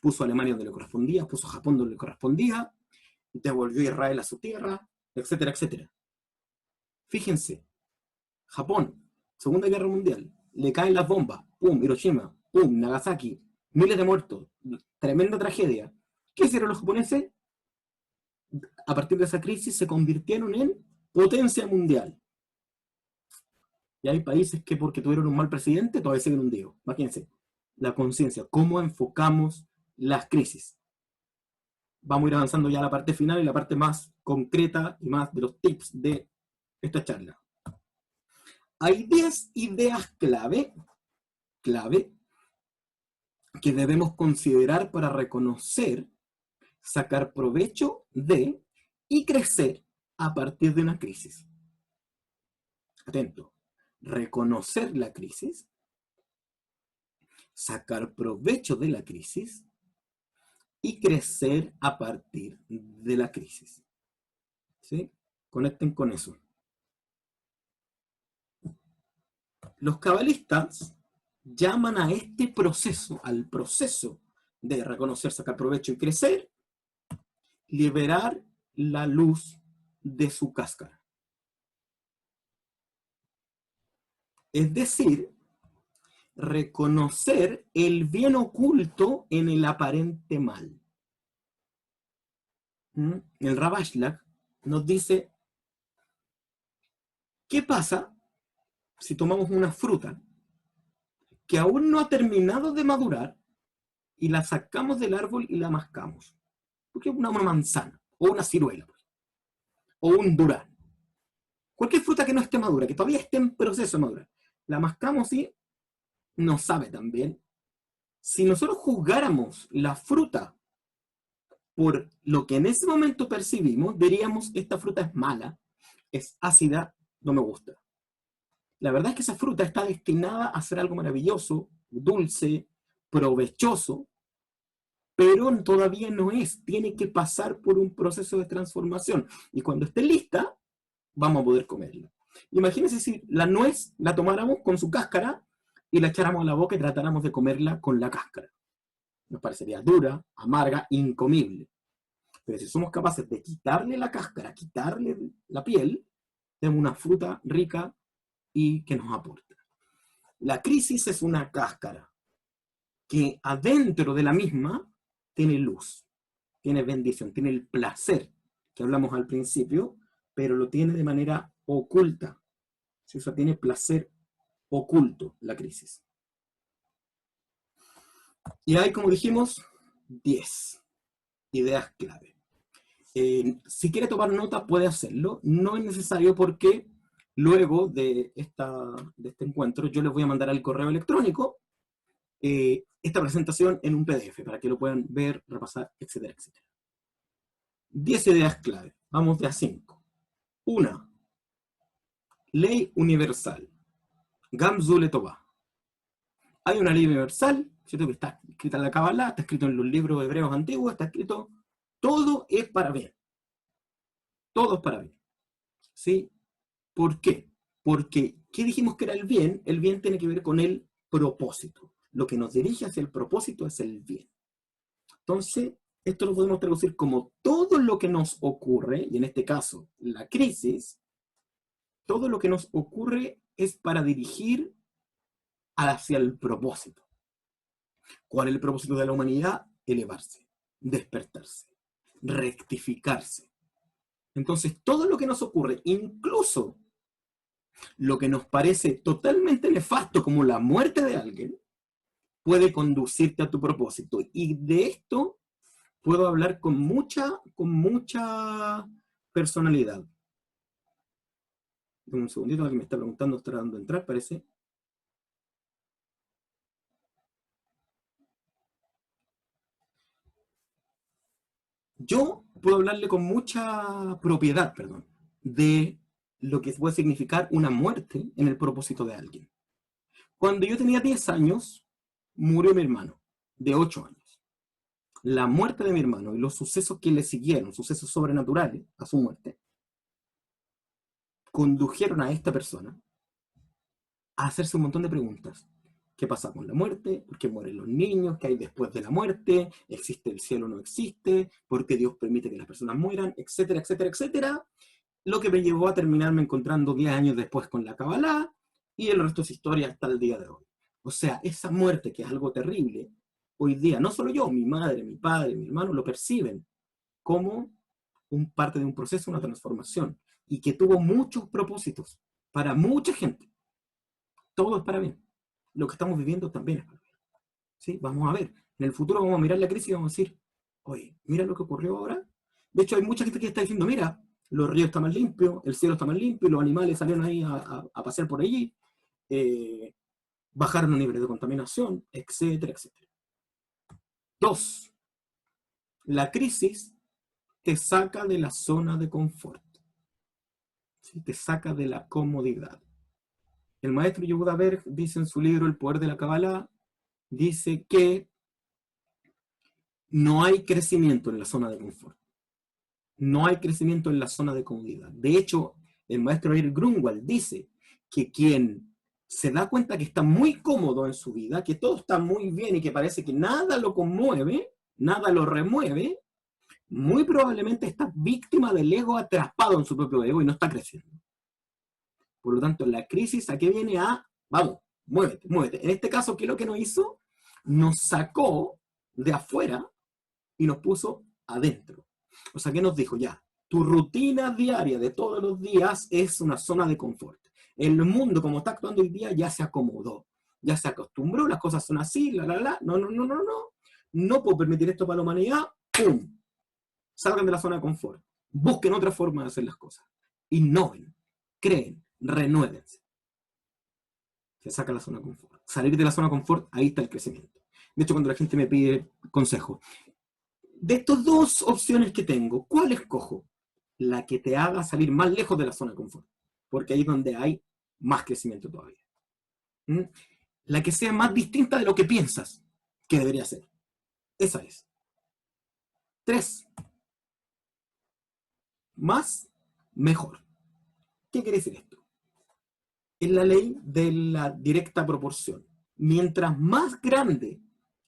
puso a Alemania donde le correspondía, puso a Japón donde le correspondía, devolvió a Israel a su tierra, etcétera, etcétera. Fíjense, Japón, Segunda Guerra Mundial, le caen las bombas, pum, Hiroshima, pum, Nagasaki, miles de muertos, tremenda tragedia. ¿Qué hicieron los japoneses? A partir de esa crisis se convirtieron en potencia mundial. Y hay países que porque tuvieron un mal presidente todavía siguen hundidos. Imagínense, la conciencia, cómo enfocamos las crisis. Vamos a ir avanzando ya a la parte final y la parte más concreta y más de los tips de esta charla. Hay 10 ideas clave que debemos considerar para reconocer, sacar provecho de y crecer a partir de una crisis. Atento. Reconocer la crisis, sacar provecho de la crisis y crecer a partir de la crisis. ¿Sí? Conecten con eso. Los cabalistas llaman a este proceso, al proceso de reconocer, sacar provecho y crecer, liberar la luz de su cáscara. Es decir, reconocer el bien oculto en el aparente mal. El Rav Ashlag nos dice, ¿qué pasa si tomamos una fruta que aún no ha terminado de madurar y la sacamos del árbol y la mascamos? Porque es una manzana, o una ciruela, o un durazno. Cualquier fruta que no esté madura, que todavía esté en proceso de madurar, la mascamos y no sabe tan bien. Si nosotros juzgáramos la fruta por lo que en ese momento percibimos, diríamos, esta fruta es mala, es ácida, no me gusta. La verdad es que esa fruta está destinada a ser algo maravilloso, dulce, provechoso, pero todavía no es. Tiene que pasar por un proceso de transformación. Y cuando esté lista, vamos a poder comerla. Imagínense si la nuez la tomáramos con su cáscara y la echáramos a la boca y tratáramos de comerla con la cáscara. Nos parecería dura, amarga, incomible. Pero si somos capaces de quitarle la cáscara, quitarle la piel, tenemos una fruta rica y que nos aporta. La crisis es una cáscara que adentro de la misma tiene luz, tiene bendición, tiene el placer que hablamos al principio, pero lo tiene de manera oculta. O sea, tiene placer oculto la crisis. Y hay, como dijimos, 10 ideas clave. Si quiere tomar nota, puede hacerlo. No es necesario porque luego de este encuentro yo les voy a mandar al correo electrónico esta presentación en un PDF para que lo puedan ver, repasar, etcétera, etcétera. 10 ideas clave. Vamos de a 5. 1. Ley universal. Gamzu Letová. Hay una ley universal, ¿cierto? Que está escrita en la Kabbalah, está escrito en los libros hebreos antiguos, está escrito, todo es para bien. Todo es para bien. ¿Sí? ¿Por qué? Porque, ¿qué dijimos que era el bien? El bien tiene que ver con el propósito. Lo que nos dirige hacia el propósito es el bien. Entonces, esto lo podemos traducir como todo lo que nos ocurre, y en este caso, la crisis, todo lo que nos ocurre es para dirigir hacia el propósito. ¿Cuál es el propósito de la humanidad? Elevarse, despertarse, rectificarse. Entonces, todo lo que nos ocurre, incluso lo que nos parece totalmente nefasto, como la muerte de alguien, puede conducirte a tu propósito. Y de esto puedo hablar con mucha personalidad. Un segundito, alguien me está preguntando, está dando a entrar, parece. Yo puedo hablarle con mucha propiedad, perdón, de lo que puede significar una muerte en el propósito de alguien. Cuando yo tenía 10 años, murió mi hermano, de 8 años. La muerte de mi hermano y los sucesos que le siguieron, sucesos sobrenaturales a su muerte, condujeron a esta persona a hacerse un montón de preguntas. ¿Qué pasa con la muerte? ¿Por qué mueren los niños? ¿Qué hay después de la muerte? ¿Existe el cielo o no existe? ¿Por qué Dios permite que las personas mueran? Etcétera, etcétera, etcétera. Lo que me llevó a terminarme encontrando 10 años después con la Kabbalah, y el resto es historia hasta el día de hoy. O sea, esa muerte, que es algo terrible, hoy día, no solo yo, mi madre, mi padre, mi hermano, lo perciben como parte de un proceso, una transformación, y que tuvo muchos propósitos para mucha gente. Todo es para bien. Lo que estamos viviendo también es para bien. ¿Sí? Vamos a ver. En el futuro vamos a mirar la crisis y vamos a decir, oye, mira lo que ocurrió ahora. De hecho, hay mucha gente que está diciendo, mira, los ríos están más limpios, el cielo está más limpio, los animales salieron ahí a pasear por allí, bajaron los niveles de contaminación, etcétera, etcétera. 2. La crisis te saca de la zona de confort. ¿Sí? Te saca de la comodidad. El maestro Yehuda Berg dice en su libro El poder de la Kabbalah, dice que no hay crecimiento en la zona de confort. No hay crecimiento en la zona de comodidad. De hecho, el maestro Eric Grunwald dice que quien se da cuenta que está muy cómodo en su vida, que todo está muy bien y que parece que nada lo conmueve, nada lo remueve, muy probablemente está víctima del ego atrapado en su propio ego y no está creciendo. Por lo tanto, la crisis, ¿a qué viene? Vamos, muévete, muévete. En este caso, ¿qué es lo que nos hizo? Nos sacó de afuera y nos puso adentro. O sea, ¿qué nos dijo? Ya, tu rutina diaria de todos los días es una zona de confort. El mundo, como está actuando hoy día, ya se acomodó, ya se acostumbró, las cosas son así, no, no, no, no, no. No puedo permitir esto para la humanidad, ¡pum! Salgan de la zona de confort. Busquen otra forma de hacer las cosas. Innoven, creen, renuévense. Se saca la zona de confort. Salir de la zona de confort, ahí está el crecimiento. De hecho, cuando la gente me pide consejo, de estas dos opciones que tengo, ¿cuál escojo? La que te haga salir más lejos de la zona de confort, porque ahí es donde hay más crecimiento todavía. ¿Mm? La que sea más distinta de lo que piensas que debería ser. Esa es. 3. Más, mejor. ¿Qué quiere decir esto? Es la ley de la directa proporción. Mientras más grande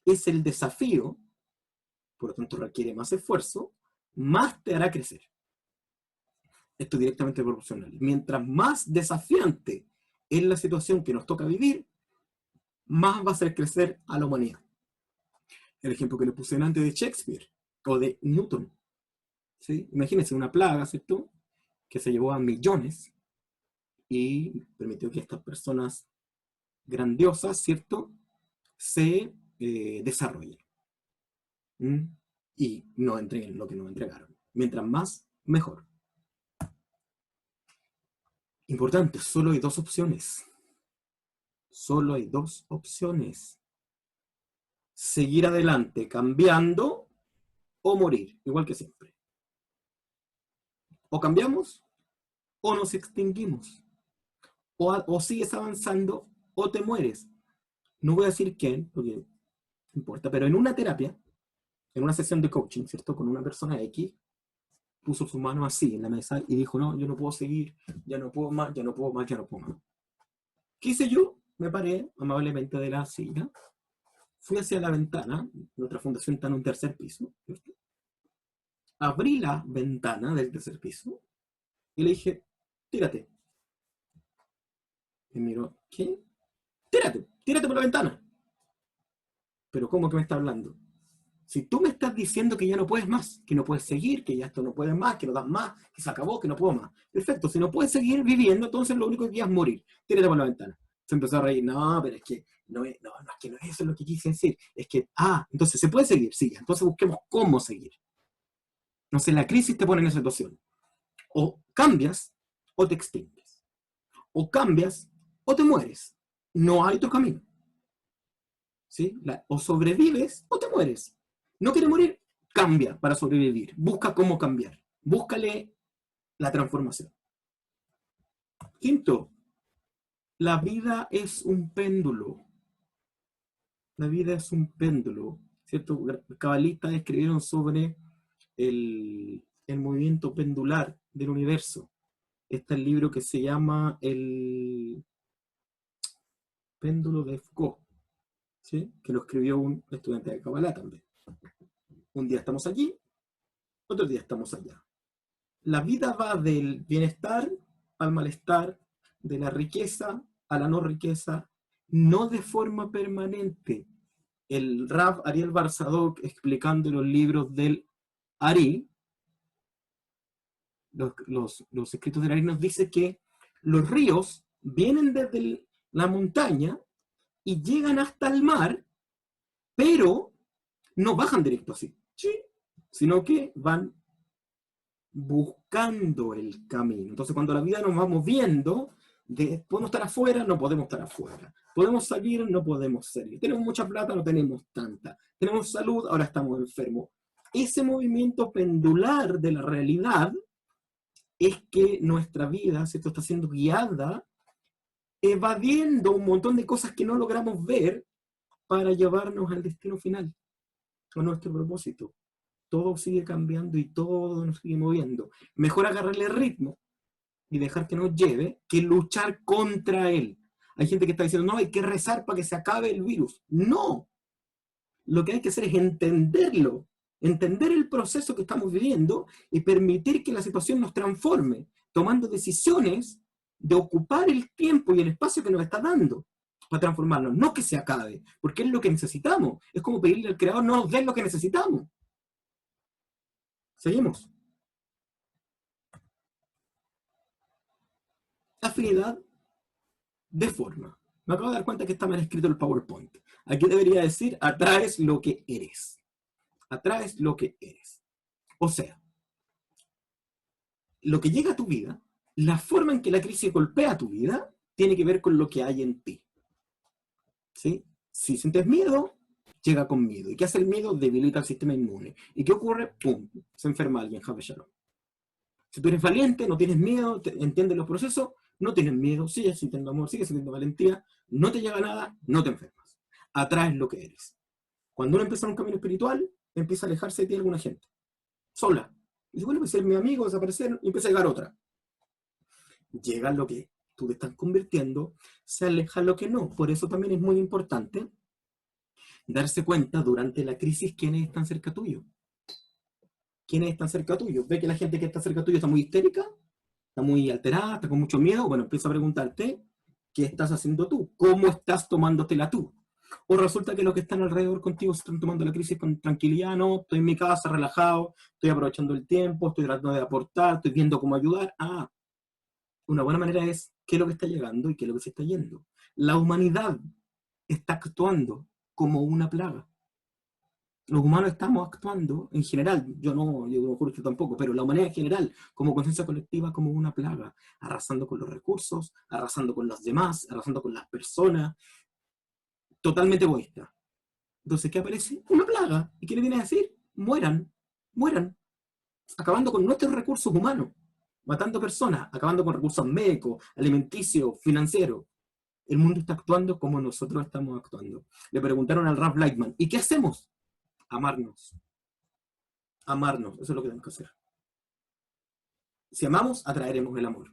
es el desafío, por lo tanto requiere más esfuerzo, más te hará crecer. Esto es directamente proporcional. Mientras más desafiante es la situación que nos toca vivir, más va a hacer crecer a la humanidad. El ejemplo que le puse antes de Shakespeare o de Newton. ¿Sí? Imagínense una plaga, ¿cierto? Que se llevó a millones y permitió que estas personas grandiosas, ¿cierto? Se desarrollen. ¿Mm? Y no entreguen lo que nos entregaron. Mientras más, mejor. Importante, solo hay dos opciones. Solo hay dos opciones. Seguir adelante cambiando o morir, igual que siempre. O cambiamos o nos extinguimos. O sigues avanzando o te mueres. No voy a decir quién, porque no importa, pero en una terapia, en una sesión de coaching, ¿cierto? Con una persona X, puso su mano así en la mesa y dijo, no, yo no puedo seguir, ya no puedo más, ya no puedo más, ya no puedo más. ¿Qué hice yo? Me paré amablemente de la silla, fui hacia la ventana, nuestra fundación está en un tercer piso, ¿cierto? Abrí la ventana del tercer piso y le dije, tírate. Y miró, ¿qué? Tírate, tírate por la ventana. Pero ¿cómo que me está hablando? Si tú me estás diciendo que ya no puedes más, que no puedes seguir, que ya esto no puedes más, que no das más, que se acabó, que no puedo más. Perfecto, si no puedes seguir viviendo, entonces lo único que quieres es morir. Tírate por la ventana. Se empezó a reír. No, pero es que no es, no, es que no es eso lo que quise decir. Es que, entonces se puede seguir, sí. Entonces busquemos cómo seguir. Entonces la crisis te pone en esa situación. O cambias o te extingues. O cambias o te mueres. No hay otro camino. ¿Sí? O sobrevives o te mueres. ¿No quieres morir? Cambia para sobrevivir. Busca cómo cambiar. Búscale la transformación. Quinto, la vida es un péndulo. La vida es un péndulo. ¿Cierto? Cabalistas escribieron sobre el movimiento pendular del universo. Está el libro que se llama El péndulo de Foucault, ¿sí? Que lo escribió un estudiante de Kabbalah también. Un día estamos aquí, otro día estamos allá. La vida va del bienestar al malestar, de la riqueza a la no riqueza, no de forma permanente. El Rav Ariel Barzadok, explicando los libros del Ari, los escritos del Ari, nos dice que los ríos vienen desde la montaña y llegan hasta el mar, pero no bajan directo así, ¿sí? Sino que van buscando el camino. Entonces, cuando la vida nos vamos viendo, podemos estar afuera, no podemos estar afuera. Podemos salir, no podemos salir. Tenemos mucha plata, no tenemos tanta. Tenemos salud, ahora estamos enfermos. Ese movimiento pendular de la realidad es que nuestra vida, ¿cierto?, está siendo guiada, evadiendo un montón de cosas que no logramos ver para llevarnos al destino final, a nuestro propósito. Todo sigue cambiando y todo nos sigue moviendo. Mejor agarrarle el ritmo y dejar que nos lleve que luchar contra él. Hay gente que está diciendo, no, hay que rezar para que se acabe el virus. No. Lo que hay que hacer es entenderlo, entender el proceso que estamos viviendo y permitir que la situación nos transforme, tomando decisiones de ocupar el tiempo y el espacio que nos está dando para transformarlo. No que se acabe, porque es lo que necesitamos. Es como pedirle al Creador, no nos den lo que necesitamos. Seguimos. Afinidad de forma. Me acabo de dar cuenta que está mal escrito el PowerPoint. Aquí debería decir, atraes lo que eres. Atraes lo que eres. O sea, lo que llega a tu vida, la forma en que la crisis golpea tu vida, tiene que ver con lo que hay en ti. ¿Sí? Si sientes miedo, llega con miedo. ¿Y qué hace el miedo? Debilita el sistema inmune. ¿Y qué ocurre? ¡Pum! Se enferma alguien, Javi Shalom. Si tú eres valiente, no tienes miedo, entiendes los procesos, no tienes miedo, sigues sintiendo amor, sigues sintiendo valentía, no te llega nada, no te enfermas. Atraes lo que eres. Cuando uno empieza en un camino espiritual, empieza a alejarse de ti alguna gente. Sola. Y dice, bueno, pues ser mi amigo, desaparecer, y empieza a llegar otra. Llega lo que tú te estás convirtiendo, se aleja lo que no. Por eso también es muy importante darse cuenta durante la crisis quiénes están cerca tuyo. ¿Quiénes están cerca tuyo? Ve que la gente que está cerca tuyo está muy histérica, está muy alterada, está con mucho miedo. Bueno, empieza a preguntarte, ¿qué estás haciendo tú? ¿Cómo estás tomándotela tú? O resulta que los que están alrededor contigo se están tomando la crisis con tranquilidad, no, estoy en mi casa, relajado, estoy aprovechando el tiempo, estoy tratando de aportar, estoy viendo cómo ayudar. Una buena manera es qué es lo que está llegando y qué es lo que se está yendo. La humanidad está actuando como una plaga. Los humanos estamos actuando, en general, yo no juro que tampoco, pero la humanidad en general, como conciencia colectiva, como una plaga, arrasando con los recursos, arrasando con los demás, arrasando con las personas, totalmente egoísta. Entonces, ¿qué aparece? Una plaga. ¿Y qué le viene a decir? Mueran, mueran, acabando con nuestros recursos humanos, matando personas, acabando con recursos médicos, alimenticios, financieros. El mundo está actuando como nosotros estamos actuando. Le preguntaron al Ralph Lightman, ¿y qué hacemos? Amarnos. Amarnos, eso es lo que tenemos que hacer. Si amamos, atraeremos el amor.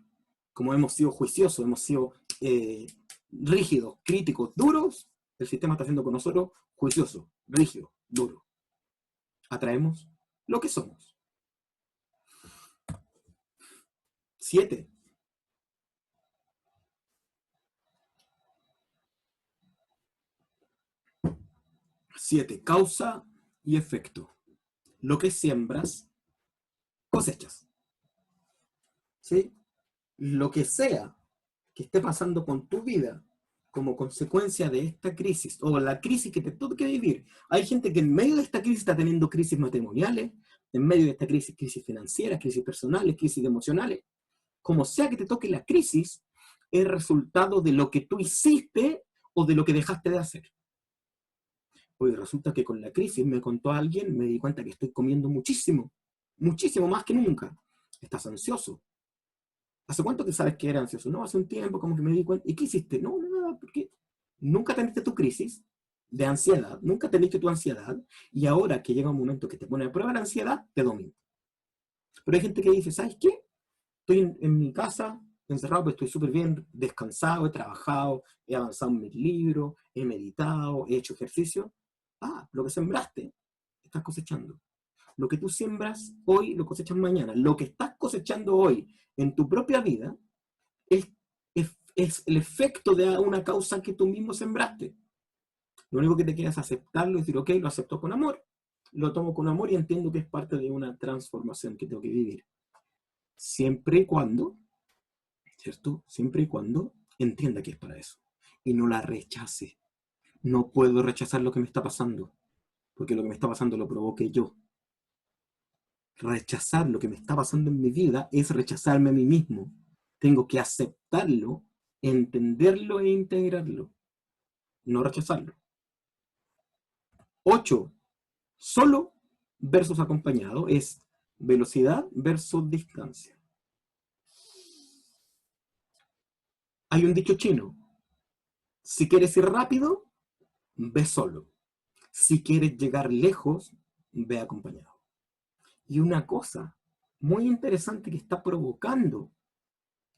Como hemos sido juiciosos, hemos sido rígidos, críticos, duros, el sistema está haciendo con nosotros juicioso, rígido, duro. Atraemos lo que somos. 7. 7. Causa y efecto. Lo que siembras, cosechas. ¿Sí? Lo que sea que esté pasando con tu vida como consecuencia de esta crisis, o la crisis que te toque vivir. Hay gente que en medio de esta crisis está teniendo crisis matrimoniales, en medio de esta crisis, crisis financieras, crisis personales, crisis emocionales. Como sea que te toque la crisis, es resultado de lo que tú hiciste o de lo que dejaste de hacer. Hoy resulta que con la crisis, me contó alguien, me di cuenta que estoy comiendo muchísimo, muchísimo más que nunca. Estás ansioso. ¿Hace cuánto que sabes que era ansioso? No, hace un tiempo, como que me di cuenta. ¿Y qué hiciste? No, nada, porque nunca teniste tu crisis de ansiedad, nunca teniste tu ansiedad, y ahora que llega un momento que te pone a prueba la ansiedad, te domina. Pero hay gente que dice, ¿sabes qué? Estoy en mi casa, encerrado, pero estoy súper bien, descansado, he trabajado, he avanzado en mis libros, he meditado, he hecho ejercicio. Ah, lo que sembraste, estás cosechando. Lo que tú siembras hoy, lo cosechas mañana. Lo que estás cosechando hoy en tu propia vida es el efecto de una causa que tú mismo sembraste. Lo único que te queda es aceptarlo y decir, ok, lo acepto con amor, lo tomo con amor y entiendo que es parte de una transformación que tengo que vivir. Siempre y cuando, ¿cierto? Siempre y cuando entienda que es para eso. Y no la rechace. No puedo rechazar lo que me está pasando, porque lo que me está pasando lo provoqué yo. Rechazar lo que me está pasando en mi vida es rechazarme a mí mismo. Tengo que aceptarlo, entenderlo e integrarlo, no rechazarlo. 8. Solo versus acompañado es velocidad versus distancia. Hay un dicho chino: si quieres ir rápido, ve solo. Si quieres llegar lejos, ve acompañado. Y una cosa muy interesante que está provocando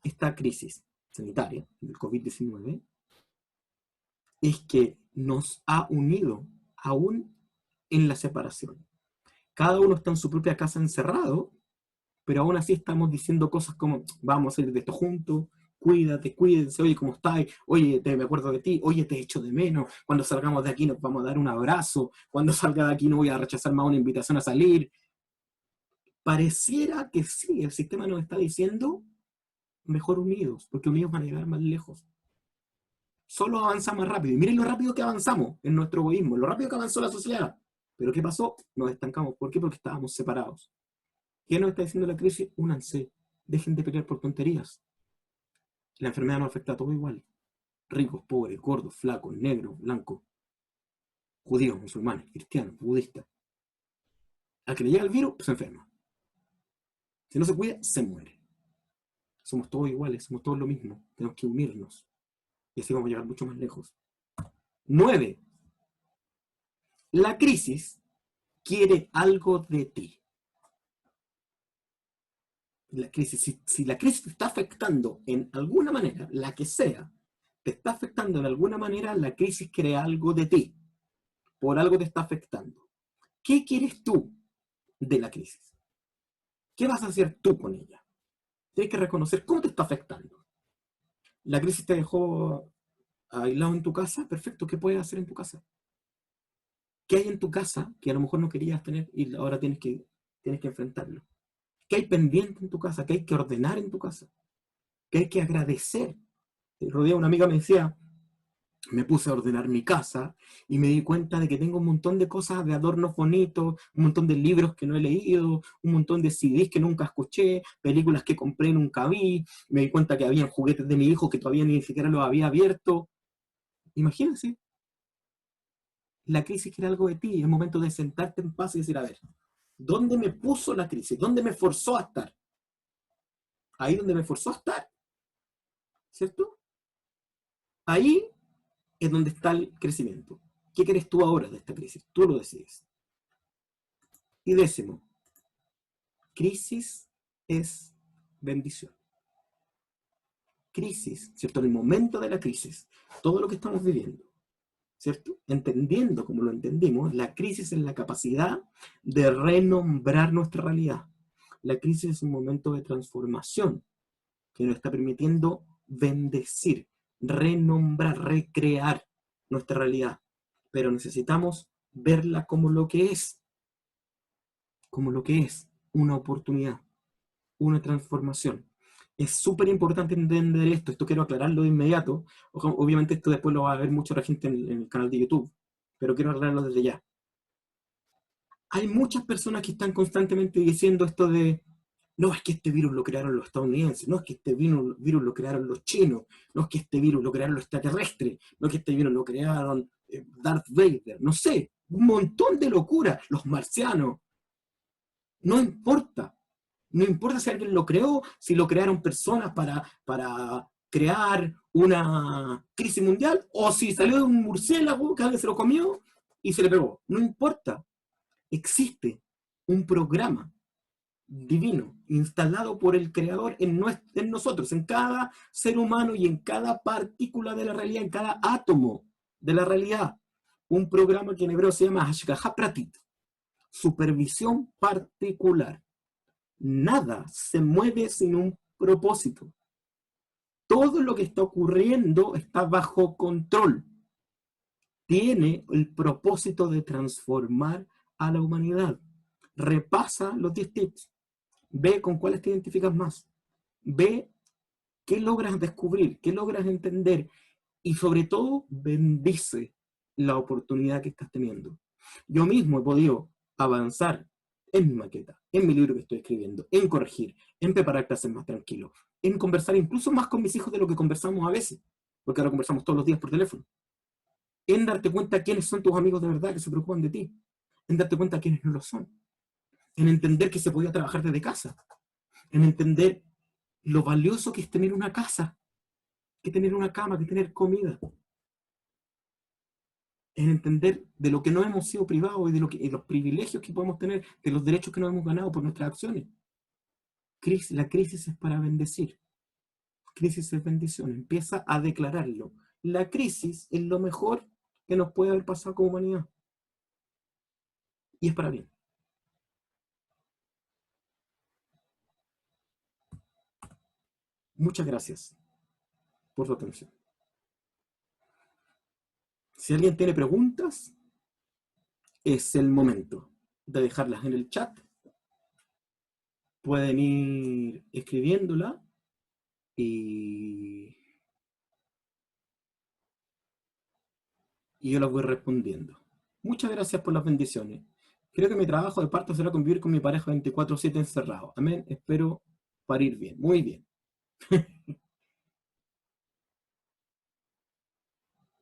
esta crisis sanitaria del COVID-19 es que nos ha unido aún en la separación. Cada uno está en su propia casa encerrado, pero aún así estamos diciendo cosas como, vamos a salir de esto juntos, cuídate, cuídense, oye, ¿cómo estás? Oye, me acuerdo de ti, oye, te echo de menos, cuando salgamos de aquí nos vamos a dar un abrazo, cuando salga de aquí no voy a rechazar más una invitación a salir. Pareciera que sí, el sistema nos está diciendo, mejor unidos, porque unidos van a llegar más lejos. Solo avanza más rápido. Y miren lo rápido que avanzamos en nuestro egoísmo, lo rápido que avanzó la sociedad. Pero ¿qué pasó? Nos estancamos. ¿Por qué? Porque estábamos separados. ¿Qué nos está diciendo la crisis? Únanse, dejen de pelear por tonterías. La enfermedad nos afecta a todos igual. Ricos, pobres, gordos, flacos, negros, blancos, judíos, musulmanes, cristianos, budistas. Al que le llega el virus, pues se enferma. Si no se cuida, se muere. Somos todos iguales, somos todos lo mismo. Tenemos que unirnos. Y así vamos a llegar mucho más lejos. 9. La crisis quiere algo de ti. La crisis, si la crisis te está afectando en alguna manera, la que sea, te está afectando en alguna manera, la crisis quiere algo de ti. Por algo te está afectando. ¿Qué quieres tú de la crisis? ¿Qué vas a hacer tú con ella? Tienes que reconocer cómo te está afectando. La crisis te dejó aislado en tu casa, perfecto, ¿qué puedes hacer en tu casa? ¿Qué hay en tu casa que a lo mejor no querías tener y ahora tienes que enfrentarlo? ¿Qué hay pendiente en tu casa? ¿Qué hay que ordenar en tu casa? ¿Qué hay que agradecer? Rodea una amiga me decía, me puse a ordenar mi casa y me di cuenta de que tengo un montón de cosas, de adornos bonitos, un montón de libros que no he leído, un montón de CDs que nunca escuché, películas que compré y nunca vi, me di cuenta que había juguetes de mi hijo que todavía ni siquiera los había abierto. Imagínense, la crisis quiere algo de ti, es momento de sentarte en paz y decir, a ver, ¿dónde me puso la crisis? ¿Dónde me forzó a estar? Ahí donde me forzó a estar, ¿cierto? Ahí es donde está el crecimiento. ¿Qué quieres tú ahora de esta crisis? Tú lo decides. Y 10, crisis es bendición. Crisis, ¿cierto? En el momento de la crisis, todo lo que estamos viviendo, ¿cierto? Entendiendo como lo entendimos, la crisis es la capacidad de renombrar nuestra realidad. La crisis es un momento de transformación que nos está permitiendo bendecir, renombrar, recrear nuestra realidad. Pero necesitamos verla como lo que es, una oportunidad, una transformación. Es súper importante entender esto quiero aclararlo de inmediato. Obviamente esto después lo va a ver mucha gente en el canal de YouTube, pero quiero aclararlo desde ya. Hay muchas personas que están constantemente diciendo esto de, no, es que este virus lo crearon los estadounidenses, no, es que este virus lo crearon los chinos, no, es que este virus lo crearon los extraterrestres, no, es que este virus lo crearon Darth Vader, no sé, un montón de locura, los marcianos. No importa. No importa si alguien lo creó, si lo crearon personas para crear una crisis mundial, o si salió de un murciélago que alguien se lo comió y se le pegó. No importa. Existe un programa divino instalado por el Creador en nosotros, en cada ser humano y en cada partícula de la realidad, en cada átomo de la realidad. Un programa que en hebreo se llama Hashgaha Pratit, supervisión particular. Nada se mueve sin un propósito. Todo lo que está ocurriendo está bajo control. Tiene el propósito de transformar a la humanidad. Repasa los 10 tips. Ve con cuáles te identificas más. Ve qué logras descubrir, qué logras entender. Y sobre todo, bendice la oportunidad que estás teniendo. Yo mismo he podido avanzar en mi maqueta, en mi libro que estoy escribiendo, en corregir, en preparar clases más tranquilo, en conversar incluso más con mis hijos de lo que conversamos a veces, porque ahora conversamos todos los días por teléfono, en darte cuenta quiénes son tus amigos de verdad que se preocupan de ti, en darte cuenta quiénes no lo son, en entender que se podía trabajar desde casa, en entender lo valioso que es tener una casa, que tener una cama, que tener comida, en entender de lo que no hemos sido privados y de los privilegios que podemos tener, de los derechos que nos hemos ganado por nuestras acciones. La crisis es para bendecir. Crisis es bendición. Empieza a declararlo. La crisis es lo mejor que nos puede haber pasado como humanidad. Y es para bien. Muchas gracias por su atención. Si alguien tiene preguntas, es el momento de dejarlas en el chat. Pueden ir escribiéndola y yo las voy respondiendo. Muchas gracias por las bendiciones. Creo que mi trabajo de parto será convivir con mi pareja 24/7 encerrado. Amén. Espero parir bien. Muy bien.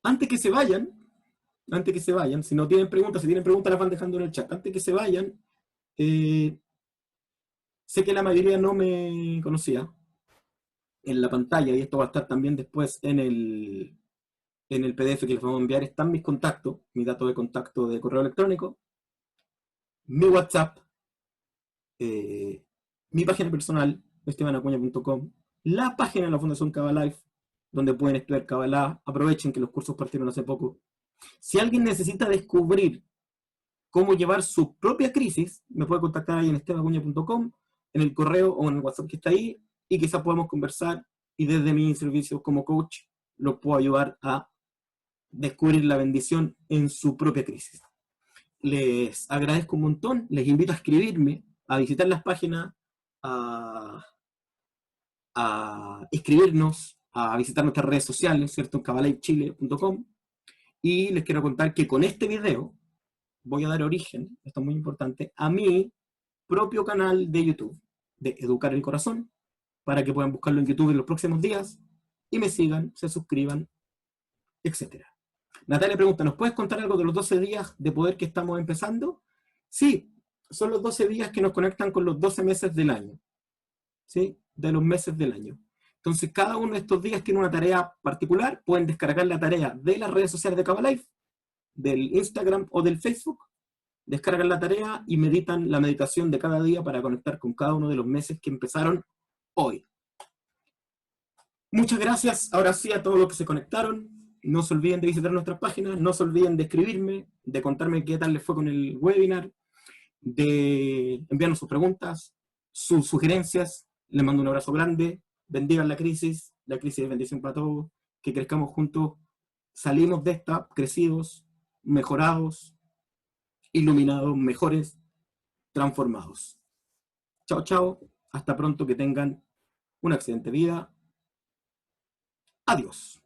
Antes que se vayan, si tienen preguntas las van dejando en el chat. Antes que se vayan, sé que la mayoría no me conocía en la pantalla, y esto va a estar también después en el PDF que les vamos a enviar. Están mis contactos, mis datos de contacto de correo electrónico, mi WhatsApp, mi página personal, estebanacuña.com, la página de la Fundación Kabalife, donde pueden estudiar Kabbalah. Aprovechen que los cursos partieron hace poco. Si alguien necesita descubrir cómo llevar su propia crisis, me puede contactar ahí en estebanacuña.com, en el correo o en el WhatsApp que está ahí, y quizás podamos conversar, y desde mi servicio como coach los puedo ayudar a descubrir la bendición en su propia crisis. Les agradezco un montón, les invito a escribirme, a visitar las páginas, a escribirnos, a visitar nuestras redes sociales, ¿cierto? Kabbalifechile.com. Y les quiero contar que con este video voy a dar origen, esto es muy importante, a mi propio canal de YouTube, de Educar el Corazón, para que puedan buscarlo en YouTube en los próximos días y me sigan, se suscriban, etc. Natalia pregunta, ¿nos puedes contar algo de los 12 días de poder que estamos empezando? Sí, son los 12 días que nos conectan con los 12 meses del año, ¿sí? De los meses del año. Entonces, cada uno de estos días tiene una tarea particular. Pueden descargar la tarea de las redes sociales de Kabalife, del Instagram o del Facebook. Descargan la tarea y meditan la meditación de cada día para conectar con cada uno de los meses que empezaron hoy. Muchas gracias, ahora sí, a todos los que se conectaron. No se olviden de visitar nuestras páginas, no se olviden de escribirme, de contarme qué tal les fue con el webinar, de enviarnos sus preguntas, sus sugerencias. Les mando un abrazo grande, bendigan la crisis es bendición para todos, que crezcamos juntos, salimos de esta crecidos, mejorados, iluminados, mejores, transformados. Chao, chao, hasta pronto, que tengan una excelente vida. Adiós.